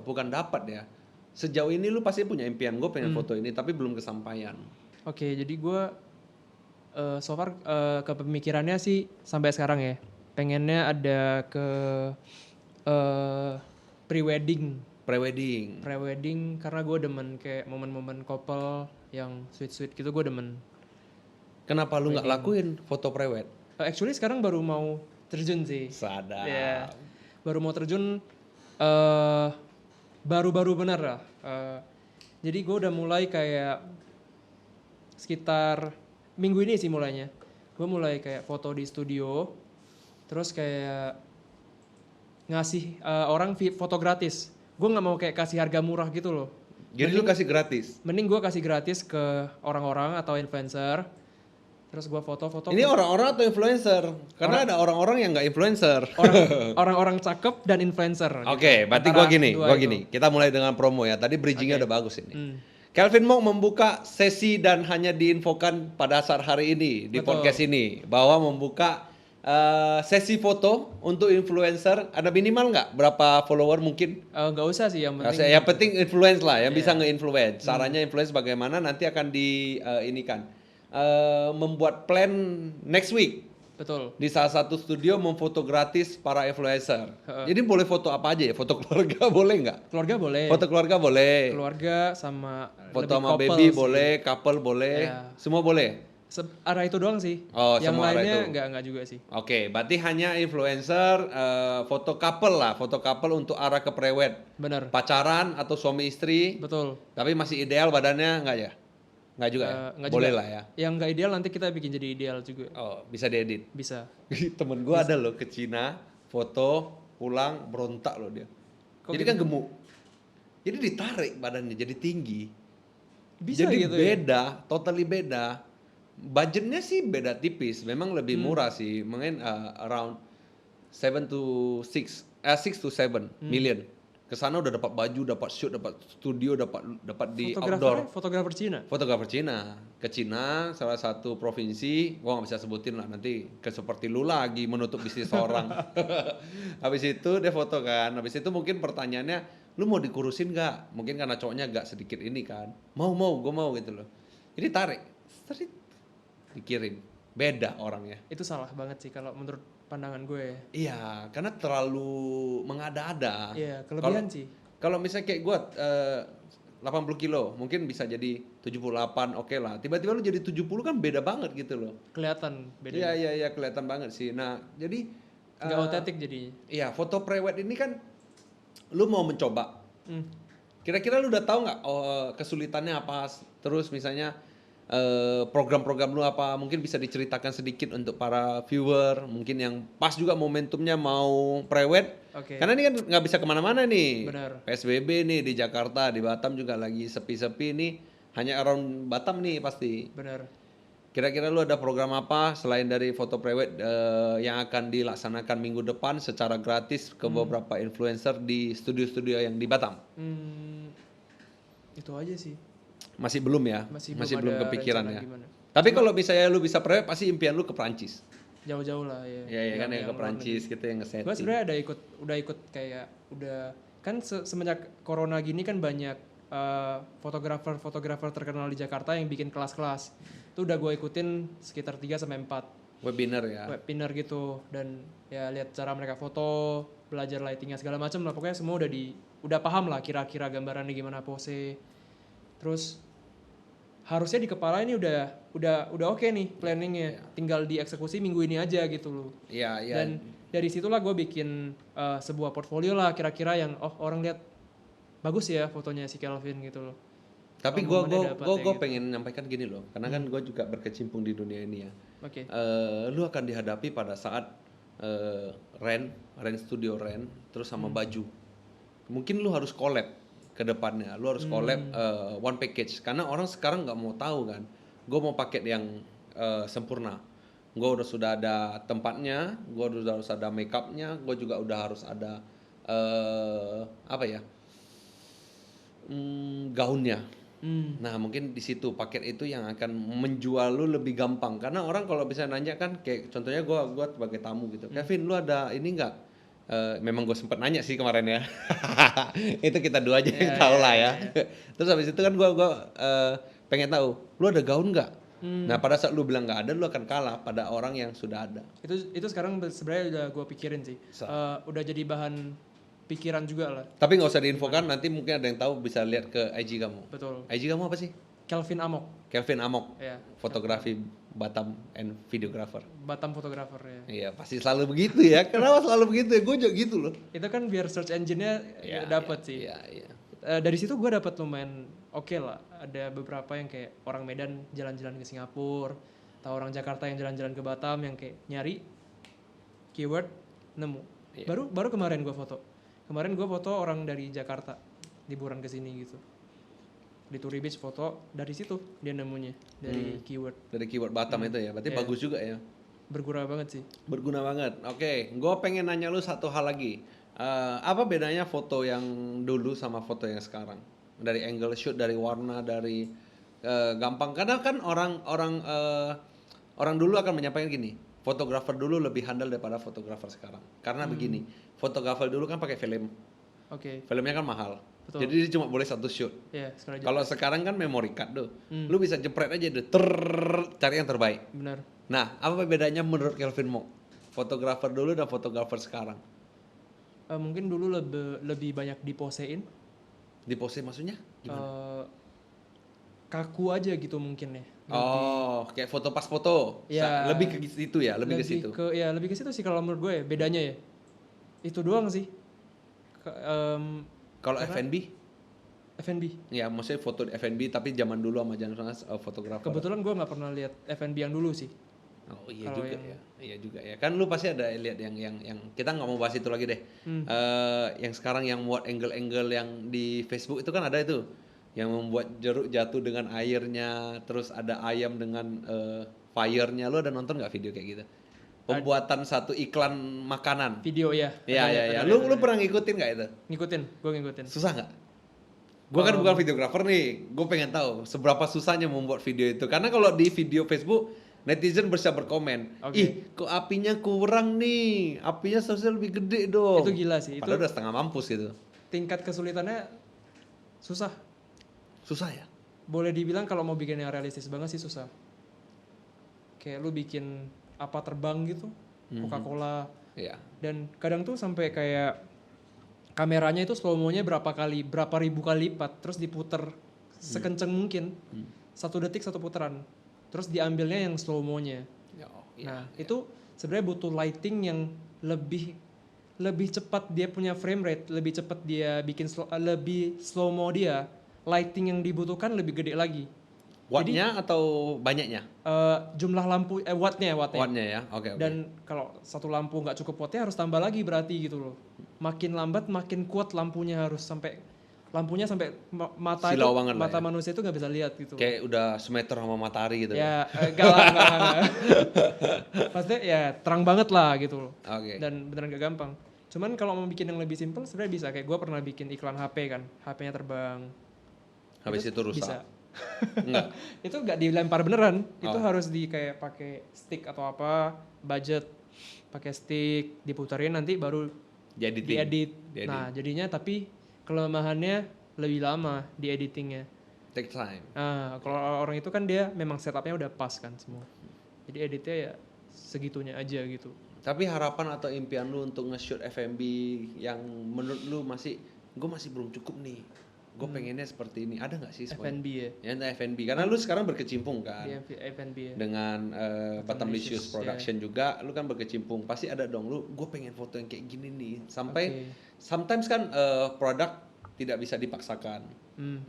bukan dapat ya. Sejauh ini lu pasti punya impian gue pengen foto ini tapi belum kesampaian. Oke, jadi gue so far kepemikirannya sih sampai sekarang ya, pengennya ada ke pre-wedding. Prewedding. Karena gue demen kayak momen-momen couple yang sweet-sweet gitu, gue demen. Kenapa lu nggak lakuin foto prewed? Actually sekarang baru mau terjun sih. Sadar. Ya, baru mau terjun eh baru-baru benar lah. Jadi gue udah mulai kayak sekitar minggu ini sih mulainya. Gue mulai kayak foto di studio, terus kayak ngasih orang foto gratis. Gue nggak mau kayak kasih harga murah gitu loh. Jadi lu kasih gratis. Mending gue kasih gratis ke orang-orang atau influencer. Terus gue foto-foto. Ini orang-orang atau influencer? Karena ada orang-orang yang nggak influencer. orang-orang cakep dan influencer. Oke, berarti Antara gua dua gini. Kita mulai dengan promo ya. Tadi bridgingnya udah bagus ini. Hmm. Kelvin mau membuka sesi dan hanya diinfokan pada saat hari ini di podcast ini bahwa membuka sesi foto untuk influencer. Ada minimal nggak? Berapa follower mungkin? Nggak usah sih, yang penting. Yang penting influence lah, yang bisa nge-influence. Caranya influence bagaimana nanti akan diinikan. Membuat plan next week. Betul. Di salah satu studio memfoto gratis para influencer. Jadi boleh foto apa aja ya? Foto keluarga boleh nggak? Keluarga boleh. Foto keluarga boleh. Keluarga sama Foto lebih sama couple baby sih. boleh, couple boleh, semua boleh. Arah itu doang sih. Oh, yang semua arah lainnya itu. nggak juga sih. Oke, berarti hanya influencer, foto couple lah, foto couple untuk arah ke prewed. Bener. Pacaran atau suami istri, Betul. tapi masih ideal badannya nggak ya? Nggak juga ya? Nggak Boleh juga. lah ya. Yang nggak ideal nanti kita bikin jadi ideal juga. Oh, bisa diedit. Bisa. Temen gue ada loh ke Cina, foto, pulang, berontak loh dia. Jadi kan gemuk. Jadi ditarik badannya jadi tinggi. Bisa jadi gitu ya? beda, totally beda. Budgetnya sih beda tipis, memang lebih murah sih, mungkin around 6 to 7 million. Kesana udah dapat baju, dapat shoot, dapat studio, dapat di outdoor. Fotografer Cina. Fotografer Cina ke Cina, salah satu provinsi, gua nggak bisa sebutin lah nanti ke seperti lu lagi menutup bisnis orang. Habis itu dia foto kan, habis itu mungkin pertanyaannya, lu mau dikurusin nggak? Mungkin karena cowoknya agak sedikit ini kan, gue mau gitu loh. Jadi tarik, dikirim, beda orangnya. Itu salah banget sih kalau menurut pandangan gue. Iya, karena terlalu mengada-ada. Iya, kelebihan sih. Kalau misalnya kayak gue 80 kilo, mungkin bisa jadi 78, oke lah. Tiba-tiba lu jadi 70 kan beda banget gitu loh. Kelihatan beda. Iya, kelihatan banget sih. Nah, jadi Nggak otentik jadinya. iya, foto prewed ini kan lu mau mencoba. Kira-kira lu udah tahu nggak kesulitannya apa? Terus misalnya program-program lu apa? Mungkin bisa diceritakan sedikit untuk para viewer, mungkin yang pas juga momentumnya mau prewed. Oke. Karena ini kan nggak bisa kemana-mana nih. Benar. PSBB nih di Jakarta, di Batam juga lagi sepi-sepi nih. Hanya around Batam nih pasti. Benar. Kira-kira lu ada program apa selain dari foto prewed yang akan dilaksanakan minggu depan secara gratis ke beberapa influencer di studio-studio yang di Batam? Itu aja sih. Masih belum ya? Masih belum ada kepikiran rencana ya. gimana. Tapi kalau misalnya lu bisa prewed pasti impian lu ke Prancis. Jauh-jauh lah ya. Iya kan yang ke luar Prancis gitu yang nge-setting. Gue sebenarnya udah ikut kayak udah kan semenjak corona gini kan banyak fotografer terkenal di Jakarta yang bikin kelas-kelas. Itu udah gue ikutin sekitar 3 sampai 4 Webinar ya. webinar gitu, dan ya lihat cara mereka foto, belajar lightingnya segala macam lah, pokoknya semua udah paham lah kira-kira gambarannya gimana pose. Terus harusnya di kepala ini udah oke nih planningnya, tinggal dieksekusi minggu ini aja gitu loh. Iya. Dan dari situlah gue bikin sebuah portfolio lah kira-kira yang orang lihat bagus ya fotonya si Kelvin gitu loh. Tapi gue gitu. pengen nyampaikan gini loh, karena kan gue juga berkecimpung di dunia ini ya. Oke. Lu akan dihadapi pada saat rent studio rent, terus sama baju. Mungkin lu harus collab ke depannya, lu harus collab one package, karena orang sekarang nggak mau tahu kan. Gue mau paket yang sempurna. Gue sudah ada tempatnya, gue udah harus ada makeupnya, gue juga udah harus ada gaunnya. Hmm. Nah, mungkin di situ paket itu yang akan menjual lu lebih gampang. Karena orang kalau bisa nanya kan kayak contohnya gua sebagai tamu gitu. Kevin, lu ada ini nggak? Memang gue sempet nanya sih kemarin ya. Itu kita dua aja yang Ya, tahu ya, lah ya, ya. ya. Terus habis itu kan gua pengen tahu, lu ada gaun nggak? Nah, Hmm. pada saat lu bilang nggak ada, lu akan kalah pada orang yang sudah ada. Itu sekarang sebenarnya udah gue pikirin sih. Udah jadi bahan pikiran juga lah. Tapi nggak usah diinfokan, nanti mungkin ada yang tahu bisa lihat ke IG kamu. Betul. IG kamu apa sih? Kelvin Amok. Kelvin Amok, Ya. fotografi Batam and videographer. Batam fotografer ya. Iya, pasti selalu begitu ya. Kenapa selalu begitu ya? Gue juga gitu loh. Itu kan biar search engine-nya Iya, dapat sih. Iya, iya. Dari situ gue dapat lumayan oke lah. Ada beberapa yang kayak orang Medan jalan-jalan ke Singapura, atau orang Jakarta yang jalan-jalan ke Batam yang kayak nyari keyword nemu. Iya. Baru kemarin gue foto. Kemarin gue foto orang dari Jakarta liburan ke sini gitu. Di Turi Beach foto, dari situ dia nemunya dari keyword. Dari keyword Batam itu ya. Berarti Iya. bagus juga ya. Berguna banget sih. Berguna banget. Oke, gue pengen nanya lu satu hal lagi. Apa bedanya foto yang dulu sama foto yang sekarang? Dari angle shoot, dari warna, dari gampang. Karena kan orang dulu akan menyampaikan gini, fotografer dulu lebih handal daripada fotografer sekarang. Karena begini, fotografer dulu kan pakai film, Oke. filmnya kan mahal. Betul. Jadi dia cuma boleh satu shoot. Ya, sekarang Kalau sekarang kan memory card tuh, lu bisa jepret aja deh, cari yang terbaik. benar. Nah, apa bedanya menurut Kelvin Mo? Fotografer dulu dan fotografer sekarang. Mungkin dulu lebih banyak diposein. Di pose maksudnya? Gimana? Kaku aja gitu mungkin ya. Oh, kayak foto pas foto. Ya, Lebih ke situ ya, lebih ke situ. Lebih ke situ sih kalau menurut gue ya, bedanya ya. Itu doang sih. Kalau karena- F&B? F&B. Ya, maksudnya foto F&B tapi zaman dulu sama zaman sekarang fotografer. Kebetulan gue nggak pernah lihat F&B yang dulu sih. Oh iya Kalau juga yang- ya, iya juga ya. Kan lu pasti ada lihat yang kita nggak mau bahas itu lagi deh. Yang sekarang yang buat angle-angle yang di Facebook itu kan ada itu, yang membuat jeruk jatuh dengan airnya, terus ada ayam dengan fire-nya. Lu ada nonton nggak video kayak gitu? Pembuatan satu iklan makanan. Video ya. Iya Ada iya lihat, iya. ada Lu lihat. pernah ngikutin nggak itu? Gue ngikutin. Susah nggak? Gue kan bukan videografer nih, gue pengen tahu seberapa susahnya membuat video itu. Karena kalau di video Facebook, netizen bisa berkomen, Oke. ih kok apinya kurang nih, apinya seharusnya lebih gede dong. Itu gila sih. Itu Padahal udah setengah mampus gitu. tingkat kesulitannya susah. Susah ya? Boleh dibilang kalau mau bikin yang realistis banget sih susah. Kayak lu bikin apa terbang gitu, Coca-Cola. Iya. Dan kadang tuh sampai kayak kameranya itu slow mo-nya berapa ribu kali lipat, terus diputer sekenceng mungkin. 1 detik 1 putaran. Terus diambilnya yang slow mo-nya. Nah, itu sebenarnya butuh lighting yang lebih cepat dia punya frame rate, lebih cepat dia bikin lebih slow mo dia. Lighting yang dibutuhkan lebih gede lagi. Wattnya atau banyaknya? Jumlah lampu wattnya. Wattnya ya, oke. Dan kalau satu lampu nggak cukup wattnya harus tambah lagi berarti gitu loh. Makin lambat makin kuat lampunya harus sampai mata Silau itu banget lah mata ya. manusia itu nggak bisa lihat gitu. Kayak udah semeter sama matahari gitu. Ya enggak lah. Pasti ya terang banget lah gitu loh. Oke. Dan beneran gak gampang. Cuman kalau mau bikin yang lebih simpel sebenarnya bisa. Kayak gue pernah bikin iklan HP kan, HP-nya terbang. Habis itu rusak. Bisa. Enggak. Itu nggak dilempar beneran. Itu Oh. harus kayak pakai stick atau apa, budget, pakai stick, diputerin nanti baru Jadi diedit. Nah, jadinya tapi kelemahannya lebih lama di editingnya. take time. Nah, kalau orang itu kan dia memang setupnya udah pas kan semua. Jadi editnya ya segitunya aja gitu. Tapi harapan atau impian lu untuk nge-shoot F&B yang menurut lu gue masih belum cukup nih. Gue pengennya seperti ini. Ada nggak sih semuanya? F&B ya. Ya entah F&B. Karena lu sekarang berkecimpung kan Di F&B ya. dengan Batamlicious Batamlicious, Production juga. Lu kan berkecimpung. Pasti ada dong. Gue pengen foto yang kayak gini nih. Sampai Oke. sometimes kan produk tidak bisa dipaksakan. Hmm.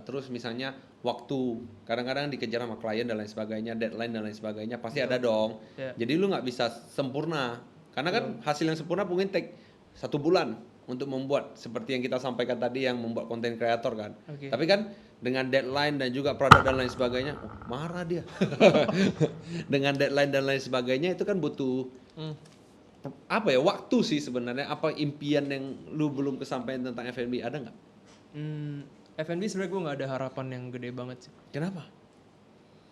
Terus misalnya waktu kadang-kadang dikejar sama klien dan lain sebagainya, deadline dan lain sebagainya pasti ada dong. Ya. Jadi lu nggak bisa sempurna karena kan hasil yang sempurna mungkin take 1 bulan untuk membuat seperti yang kita sampaikan tadi yang membuat konten kreator kan. Oke. Tapi kan dengan deadline dan juga produk dan lain sebagainya, marah dia. Dengan deadline dan lain sebagainya itu kan butuh apa ya, waktu sih sebenarnya. Apa impian yang lu belum kesampaian tentang F&B, ada nggak? F&B sebenarnya gue nggak ada harapan yang gede banget sih. Kenapa?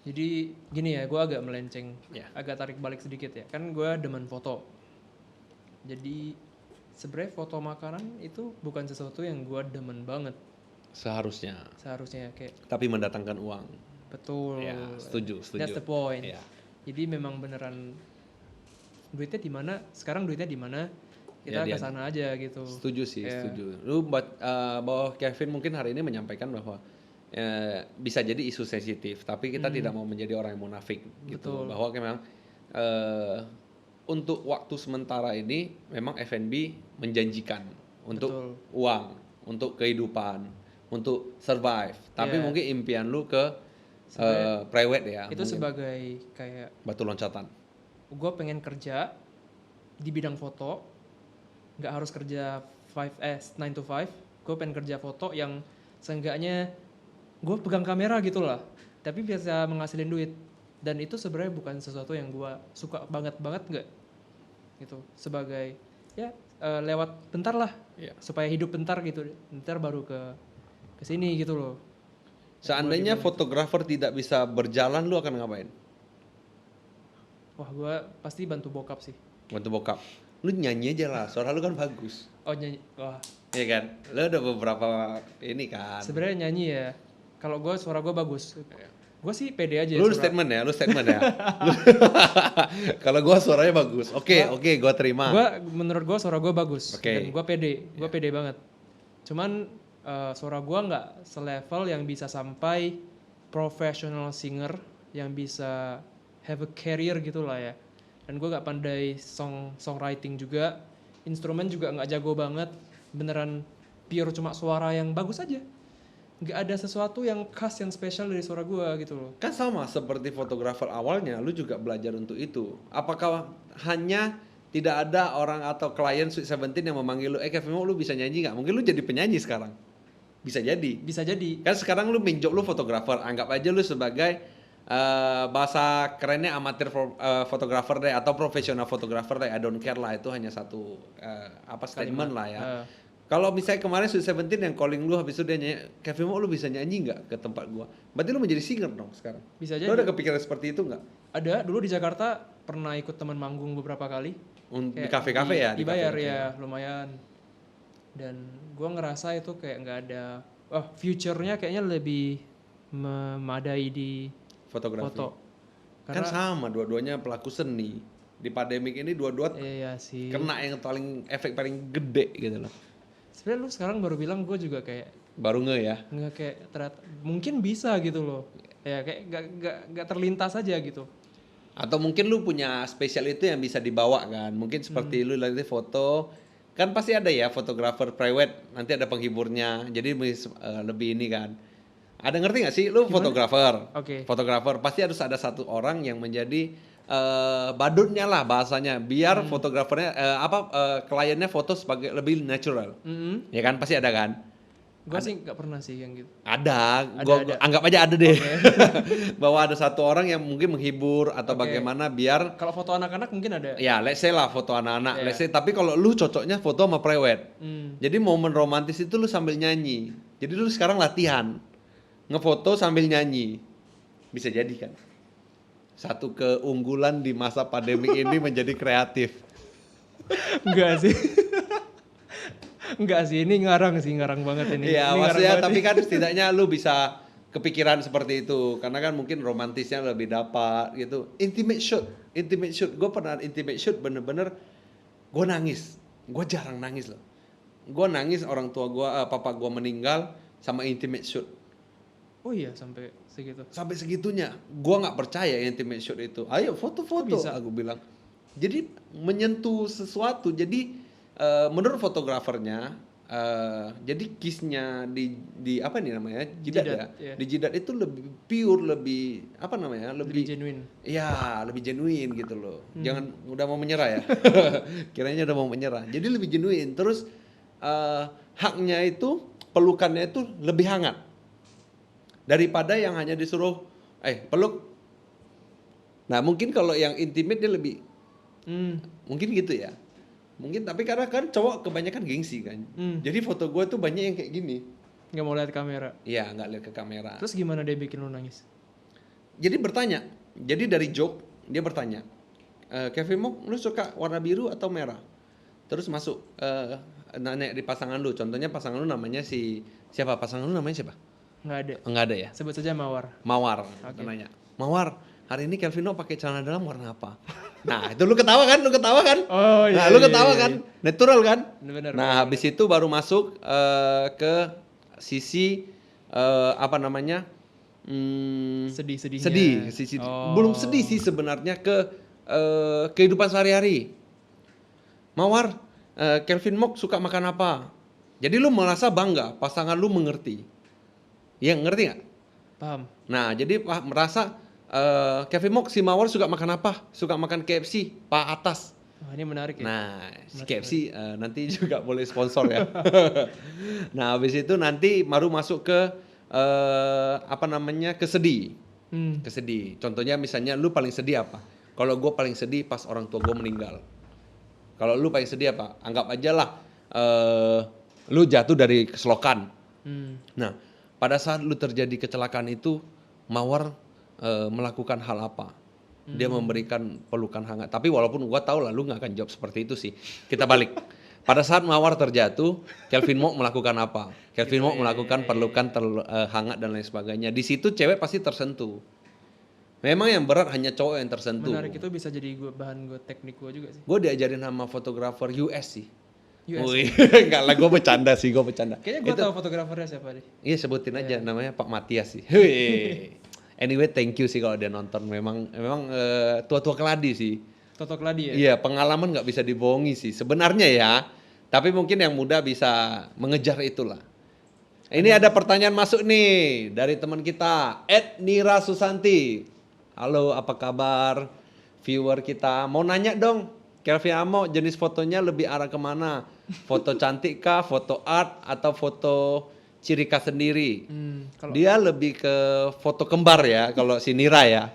Jadi gini ya, gue agak melenceng, Ya. agak tarik balik sedikit ya. Kan gue demen foto. Jadi sebenarnya foto makanan itu bukan sesuatu yang gue demen banget Seharusnya. seharusnya kayak Tapi mendatangkan uang. betul. Ya, setuju. That's the point. Ya. Jadi memang beneran duitnya di mana? Sekarang duitnya di mana? Kita Ya, ke sana aja gitu. Setuju sih, Ya. setuju. Bahwa Kevin mungkin hari ini menyampaikan bahwa bisa jadi isu sensitif, tapi kita tidak mau menjadi orang yang munafik gitu. Betul. Bahwa memang untuk waktu sementara ini memang F&B menjanjikan untuk Betul. uang, untuk kehidupan, untuk survive. Tapi Ya. mungkin impian lu ke Sebenarnya private ya. itu mungkin. sebagai kayak Batu loncatan. gue pengen kerja di bidang foto, nggak harus kerja 9 to 5. Gue pengen kerja foto yang seenggaknya gue pegang kamera gitu lah, tapi bisa menghasilin duit. Dan itu sebenarnya bukan sesuatu yang gue suka banget nggak gitu. Sebagai ya lewat bentar lah, Iya. supaya hidup bentar gitu. Bentar baru ke sini gitu loh. Seandainya fotografer tidak bisa berjalan, lu akan ngapain? Wah, gue pasti bantu bokap sih. Bantu bokap. Lu nyanyi aja lah, suara lu kan bagus. Oh nyanyi, wah Iya kan? Lu ada beberapa ini kan. sebenarnya nyanyi ya. Kalau gue suara gue bagus. Gue sih pede aja. Lu statement ya. Kalau gua suaranya bagus. Oke, gua terima. Menurut gue suara gue bagus. Oke. Dan gue pede banget. Cuman suara gue nggak selevel yang bisa sampai professional singer yang bisa have a career gitu lah ya. Dan gue nggak pandai songwriting juga, instrumen juga nggak jago banget. Beneran pure cuma suara yang bagus aja. Nggak ada sesuatu yang khas yang spesial dari suara gue gitu loh. Kan sama seperti fotografer awalnya, lu juga belajar untuk itu. Apakah hanya tidak ada orang atau klien Sweet Seventeen yang memanggil lu, Kevin, lu bisa nyanyi nggak? Mungkin lu jadi penyanyi sekarang. Bisa jadi. Bisa jadi. Kan sekarang lu main job lu fotografer, anggap aja lu sebagai bahasa kerennya amatir fotografer deh atau profesional fotografer deh. I don't care lah, itu hanya satu statement lah ya. Kalau misalnya kemarin Sweet Seventeen yang calling lu habis itu dia nyanyi, Kevin, lu bisa nyanyi nggak ke tempat gua? Berarti lu menjadi singer dong sekarang. Bisa Lu jadi. ada kepikiran seperti itu nggak? Ada dulu di Jakarta pernah ikut teman manggung beberapa kali. Di Kayak kafe-kafe ya? Di dibayar kafe-kafe ya lumayan. Dan gue ngerasa itu kayak nggak ada, future-nya kayaknya lebih memadai di Fotografi. foto. Kan sama, dua-duanya pelaku seni. Di pandemik ini dua-dua Iya sih. kena yang efek paling gede gitu loh. Sebenarnya lu sekarang baru bilang, gue juga kayak Baru ya. nggak kayak ternyata mungkin bisa gitu loh. Ya kayak nggak terlintas aja gitu. Atau mungkin lu punya spesial itu yang bisa dibawa kan. Mungkin seperti lu nanti foto, kan pasti ada ya fotografer private, nanti ada penghiburnya. Jadi lebih ini kan. Ada ngerti gak sih lu fotografer? Oke. Fotografer pasti harus ada satu orang yang menjadi badutnya lah bahasanya, biar fotografernya kliennya foto sebagai lebih natural. Ya kan pasti ada kan? Gue sih nggak pernah sih yang gitu. Ada. Gua anggap aja ada deh. Bahwa ada satu orang yang mungkin menghibur atau bagaimana biar Kalau foto anak-anak mungkin ada. ya let's say lah foto anak-anak, let's say, tapi kalau lu cocoknya foto sama prewed. Jadi momen romantis itu lu sambil nyanyi. Jadi lu sekarang latihan ngefoto sambil nyanyi. Bisa jadi kan? Satu keunggulan di masa pandemi ini menjadi kreatif. Enggak sih. Enggak sih, ini ngarang banget ini. Iya, Ini maksudnya ngarang tapi banget kan setidaknya lu bisa kepikiran seperti itu, karena kan mungkin romantisnya lebih dapat gitu. Intimate shoot. Gue pernah intimate shoot bener-bener gue nangis. Gue jarang nangis loh. Gue nangis orang tua gue, papa gue meninggal sama intimate shoot. Oh iya, sampai segitu. Sampai segitunya, gue nggak percaya intimate shoot itu. Ayo foto-foto, aku bilang. Jadi menyentuh sesuatu. Jadi menurut fotografernya, jadi kiss-nya di apa nih namanya, jidat ya. Iya. Di jidat itu lebih pure, lebih apa namanya, Lebih genuine. Ya, lebih genuine gitu loh. Jangan udah mau menyerah ya. Kiranya udah mau menyerah. Jadi lebih genuine. Terus haknya itu, pelukannya itu lebih hangat daripada yang hanya disuruh peluk. Nah mungkin kalau yang intimate dia lebih mungkin gitu ya. Mungkin, tapi karena kan cowok kebanyakan gengsi kan. Jadi foto gue tuh banyak yang kayak gini. Nggak mau lihat kamera. Iya, nggak lihat ke kamera. Terus gimana dia bikin lu nangis? Jadi bertanya, jadi dari joke dia bertanya, Kevin Mok, lu suka warna biru atau merah? Terus masuk nanya di pasangan lu, contohnya pasangan lu namanya siapa? Pasangan lu namanya siapa? Nggak ada. Enggak ada ya? Sebut saja Mawar. Mawar. Oke. Nanya, Mawar, hari ini Kelvin Mok pakai celana dalam warna apa? Nah, itu lu ketawa kan? Oh iya. Nah, lu iya, ketawa iya, kan? iya. Natural kan? Bener, Nah, habis itu baru masuk ke sisi apa namanya? Sedih-sedihnya. Sedih, sisi Oh. belum sedih sih sebenarnya ke kehidupan sehari-hari. Mawar, Kelvin Mok suka makan apa? Jadi lu merasa bangga, pasangan lu mengerti. Ya, ngerti nggak? Paham. Nah, jadi merasa Kevin Mok si Mawar suka makan apa? Suka makan KFC, Pak Atas. Wah, ini menarik ya. Nah, si KFC nanti juga boleh sponsor ya. Nah, habis itu nanti baru masuk ke apa namanya? Ke sedih. Ke sedih. Contohnya misalnya lu paling sedih apa? Kalau gue paling sedih pas orang tua gue meninggal. Kalau lu paling sedih apa? Anggap aja lah lu jatuh dari keselokan. Nah, pada saat lu terjadi kecelakaan itu, Mawar melakukan hal apa? Dia memberikan pelukan hangat. Tapi walaupun gua tahu lah lu nggak akan jawab seperti itu sih. Kita balik. Pada saat Mawar terjatuh, Kelvin Mok melakukan apa? Kelvin Mok melakukan pelukan hangat dan lain sebagainya. Di situ cewek pasti tersentuh. Memang yang berat hanya cowok yang tersentuh. Menarik, itu bisa jadi bahan teknik gue juga sih. Gue diajarin sama fotografer US sih. US. Wih, enggak lah, gue bercanda sih, gue bercanda. Kayaknya gue tahu fotografernya siapa deh. Iya, sebutin aja namanya Pak Matias sih. Wih. Anyway, thank you sih kalau dia nonton. Memang tua-tua keladi sih. Toto Kladi ya. Iya, pengalaman nggak bisa dibohongi sih. Sebenarnya ya, tapi mungkin yang muda bisa mengejar itulah. Ini ada pertanyaan masuk nih dari teman kita, @Nira Susanti. Halo, apa kabar? Viewer kita mau nanya dong, Kelvin Amo jenis fotonya lebih arah kemana? Foto cantik kah, foto art, atau foto ciri khas sendiri? Kalau Dia lebih ke foto kembar ya, kalau si Nira ya.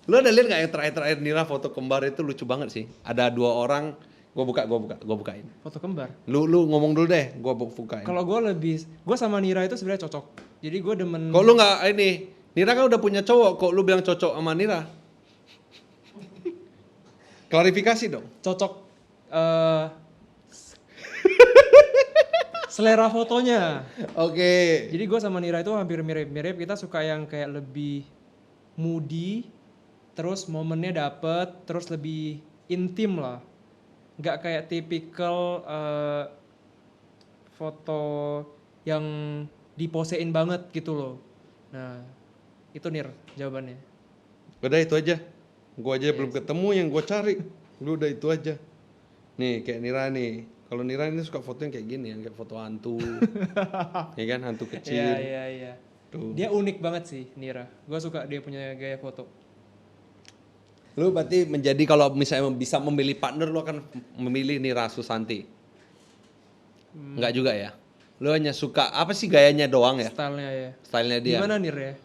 Lu ada lihat nggak yang terakhir Nira foto kembar itu lucu banget sih. Ada 2 orang, gue bukain. foto kembar. Lu ngomong dulu deh, gue bukain. Kalau gue sama Nira itu sebenarnya cocok. Jadi gue demen. Kok lu nggak ini? Nira kan udah punya cowok, kok lu bilang cocok sama Nira? Klarifikasi dong. Cocok selera fotonya. Oke. Jadi gue sama Nira itu hampir mirip-mirip. Kita suka yang kayak lebih moody, terus momennya dapet, terus lebih intim lah. Nggak kayak tipikal foto yang diposein banget gitu loh. Nah, itu Nir jawabannya. Udah itu aja. Gua aja belum ketemu yang gua cari. Lu udah itu aja. Nih kayak Nira nih. Kalau Nira ini suka foto yang kayak gini, yang kayak foto hantu. Ya kan, hantu kecil. Iya. Tuh. Dia unik banget sih Nira. Gue suka dia punya gaya foto. Lu berarti menjadi kalau misalnya bisa memilih partner, lu akan memilih Nira Susanti. Enggak juga ya? Lu hanya suka apa sih gayanya doang ya? Stylenya ya. Stylenya dia. Gimana Nir ya?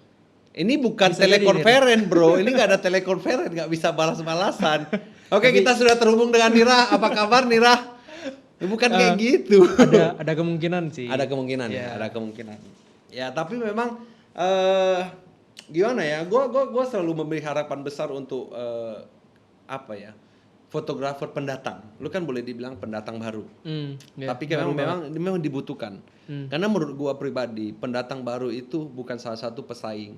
Ini bukan Bisa jadi, telekonferen bro, ini nggak ada telekonferen, nggak bisa balas-balasan. Oke, kita sudah terhubung dengan Nira. Apa kabar Nira? Bukan kayak gitu. Ada kemungkinan sih. Ada kemungkinan Iya. ya, ada kemungkinan. Ya tapi memang gimana ya? Gua selalu memberi harapan besar untuk apa ya? Fotografer pendatang. Lu kan boleh dibilang pendatang baru. Ya, Tapi memang dibutuhkan. Karena menurut gua pribadi, pendatang baru itu bukan salah satu pesaing,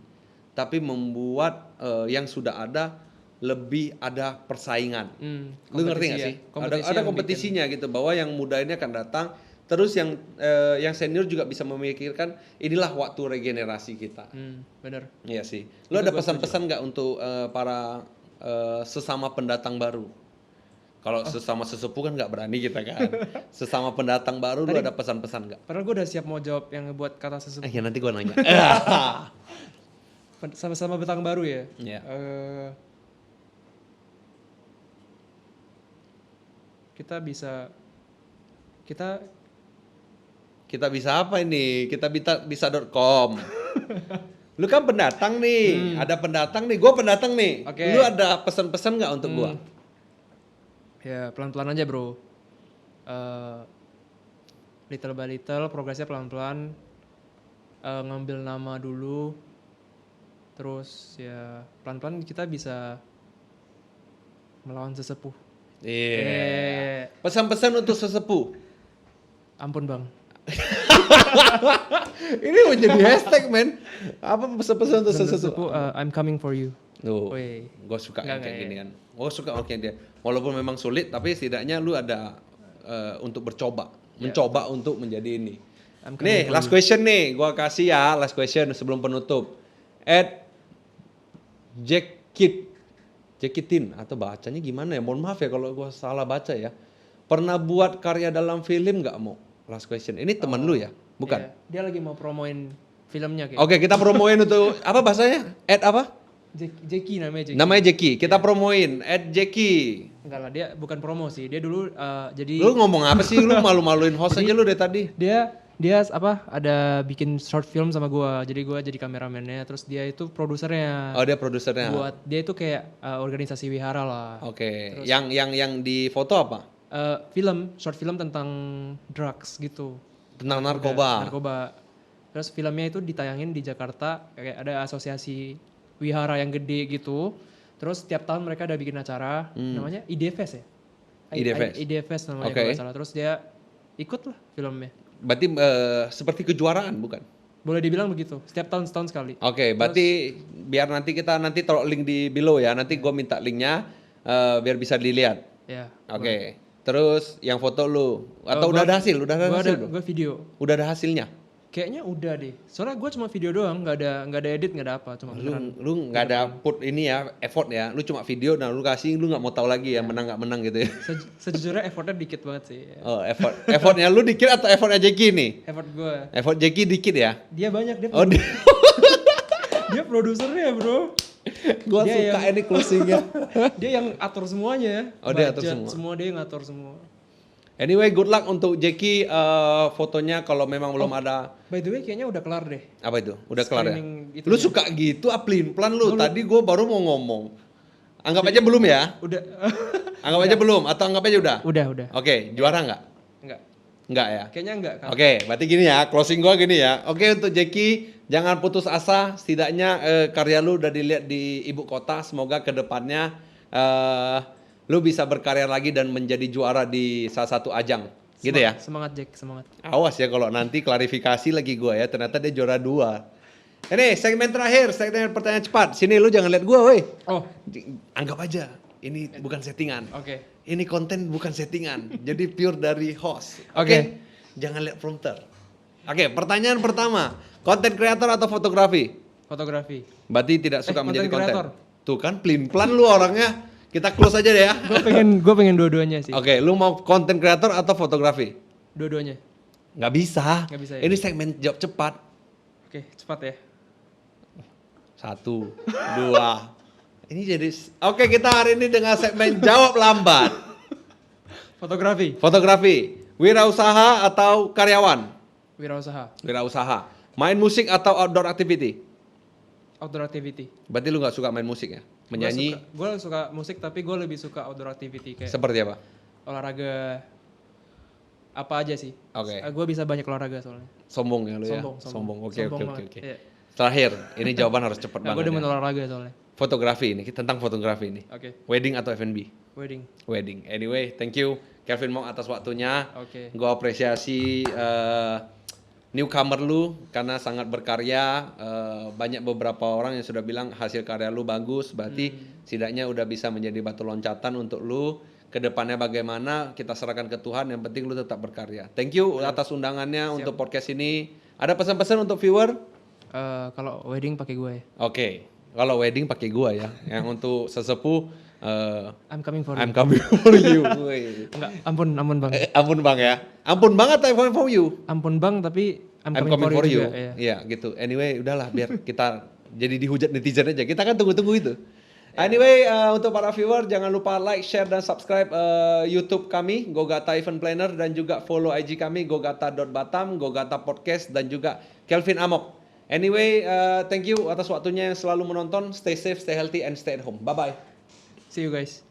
tapi membuat yang sudah ada lebih ada persaingan. Lu ngerti nggak sih? Ada kompetisinya gitu, bahwa yang muda ini akan datang, terus yang senior juga bisa memikirkan inilah waktu regenerasi kita. Bener. Iya sih. Lu ada pesan-pesan nggak untuk para sesama pendatang baru? Kalau sesama sesepuh kan nggak berani kita kan. Sesama pendatang baru lu ada pesan-pesan nggak? Padahal gue udah siap mau jawab yang ngebuat kata sesepuh. Ya nanti gua nanya. Sama-sama pendatang baru ya. Iya. Kita bisa apa ini? Kita bisa.com. Lu kan pendatang nih, ada pendatang nih, gue pendatang nih. Oke. Lu ada pesan-pesan nggak untuk gue? Ya pelan-pelan aja bro. Little by little, progresnya pelan-pelan. ngambil nama dulu, terus ya pelan-pelan kita bisa melawan sesepuh. Iya. Pesan-pesan untuk sesepuh. Ampun bang. Ini mau jadi hashtag, men. Apa pesan-pesan untuk sesepuh? I'm coming for you. Tuh, Woi. gue suka yang Enggak, kayak ya. gini kan. Gue suka oke dia. Walaupun memang sulit, tapi setidaknya lu ada untuk mencoba untuk menjadi ini. I'm coming Nih, for last you. question nih, gua kasih ya, last question sebelum penutup. Jackitin atau bacanya gimana ya? Mohon maaf ya kalau gua salah baca ya. Pernah buat karya dalam film nggak mau? Last question. Ini teman lu ya? Bukan. Iya, dia lagi mau promoin filmnya kayak. Oke, kita promoin untuk apa bahasanya? Apa? Jackie namanya Jackie. Namanya Jackie. Kita promoin Jackie. Enggak lah, dia bukan promo sih. Dia dulu jadi Lu ngomong apa sih? Lu malu-maluin host aja lu dari tadi. dia ada bikin short film sama gua. Jadi gua jadi kameramennya, terus dia itu produsernya. Oh, dia produsernya. Buat dia itu kayak organisasi wihara lah. Oke. Yang di foto apa? Short film tentang drugs gitu. Tentang narkoba. Narkoba. Terus filmnya itu ditayangin di Jakarta, kayak ada asosiasi wihara yang gede gitu. Terus setiap tahun mereka ada bikin acara, namanya IDFest ya? IDFest. IDFest namanya Oke. kalau nggak salah. Terus dia ikut lah filmnya. Berarti seperti kejuaraan bukan? Boleh dibilang begitu, setiap tahun setahun sekali. Oke, berarti biar nanti taruh link di below ya. Nanti gue minta linknya biar bisa dilihat. Ya. Oke. Terus yang foto lu atau gua- udah ada hasil? Udah ada hasil belum? Gue video. Udah ada hasilnya? Kayaknya udah deh. Soalnya gue cuma video doang, nggak ada edit, nggak ada apa, cuma beneran. Lu nggak ada put ini ya effort ya. Lu cuma video dan lu kasih, lu nggak mau tahu lagi ya menang nggak menang gitu ya. Sejujurnya effortnya dikit banget sih. Oh, effortnya lu dikit atau effortnya Jackie nih? Effort gue. Effort Jackie dikit ya? Dia banyak, dia Oh, dia produsernya bro. gua Dia suka ini closingnya. Dia yang atur semuanya. Oh, dia atur Budget, semua. dia yang ngatur semua. Anyway, good luck untuk Jackie fotonya kalau memang belum ada. By the way, kayaknya udah kelar deh. Apa itu? Udah kelar ya? Screening itunya. Lu suka gitu plan lu. Tadi gua baru mau ngomong. Anggap aja belum ya? Udah. Anggap aja belum atau anggap aja udah? udah. Oke, juara nggak? Enggak. Nggak ya? Kayaknya enggak kan. Oke, berarti gini ya, closing gua gini ya. Oke, untuk Jackie, jangan putus asa. Setidaknya karya lu udah dilihat di ibu kota. Semoga kedepannya lu bisa berkarya lagi dan menjadi juara di salah satu ajang. Gitu ya? Semangat Jack, semangat. Awas ya kalau nanti klarifikasi lagi gua ya, ternyata dia juara 2. Ini segmen terakhir, segmen pertanyaan cepat. Sini lu jangan lihat gua, woi. Oh, Anggap aja ini bukan settingan. oke. Ini konten bukan settingan. Jadi pure dari host. Oke. Jangan lihat prompter. Oke, pertanyaan pertama. Konten kreator atau fotografi? Fotografi. Berarti tidak suka menjadi content creator. konten. Tuh kan, pelin-pelan lu orangnya. Kita close aja deh ya. Gue pengen dua-duanya sih. Oke, lu mau konten kreator atau fotografi? Dua-duanya. Nggak bisa. Nggak bisa ya? Ini segmen jawab cepat. Oke, cepat ya. 1, 2. Ini jadi oke, kita hari ini dengan segmen jawab lambat. Fotografi. Fotografi, wirausaha atau karyawan? Wirausaha. Wirausaha. Main musik atau outdoor activity? Outdoor activity. Berarti lu nggak suka main musik ya? Menyanyi? Gue suka musik tapi gue lebih suka outdoor activity kayak Seperti apa? olahraga apa aja sih. Oke. Gue bisa banyak olahraga soalnya. Sombong ya lu ya? Sombong. Oke. banget. Iya. Terakhir, ini jawaban harus cepat Nah, gue banget demen ya. olahraga soalnya. Fotografi ini, tentang fotografi ini. Oke. Wedding atau F&B? Wedding. Wedding. Anyway, thank you Kelvin Mong atas waktunya. Oke. Gue apresiasi newcomer lu karena sangat berkarya. Banyak beberapa orang yang sudah bilang hasil karya lu bagus. Berarti setidaknya udah bisa menjadi batu loncatan untuk lu. Kedepannya bagaimana kita serahkan ke Tuhan. Yang penting lu tetap berkarya. Thank you atas undangannya untuk podcast ini. Ada pesan-pesan untuk viewer? Kalau wedding pakai gue ya. Oke. Kalau wedding pakai gua ya. Yang untuk sesepuh I'm coming for you. I'm coming for you. Woi. Enggak, ampun bang. Ampun bang ya. Ampun banget I'm coming for you. Ampun bang tapi I'm I'm coming, for you. Juga, ya. Iya gitu. Anyway, udahlah biar kita jadi dihujat netizen aja. Kita kan tunggu-tunggu itu. Anyway, untuk para viewer jangan lupa like, share dan subscribe YouTube kami Gogata Event Planner dan juga follow IG kami gogata.batam, Gogata Podcast dan juga Kelvin Amok. Anyway, thank you atas waktunya yang selalu menonton. Stay safe, stay healthy and stay at home. Bye bye. See you guys.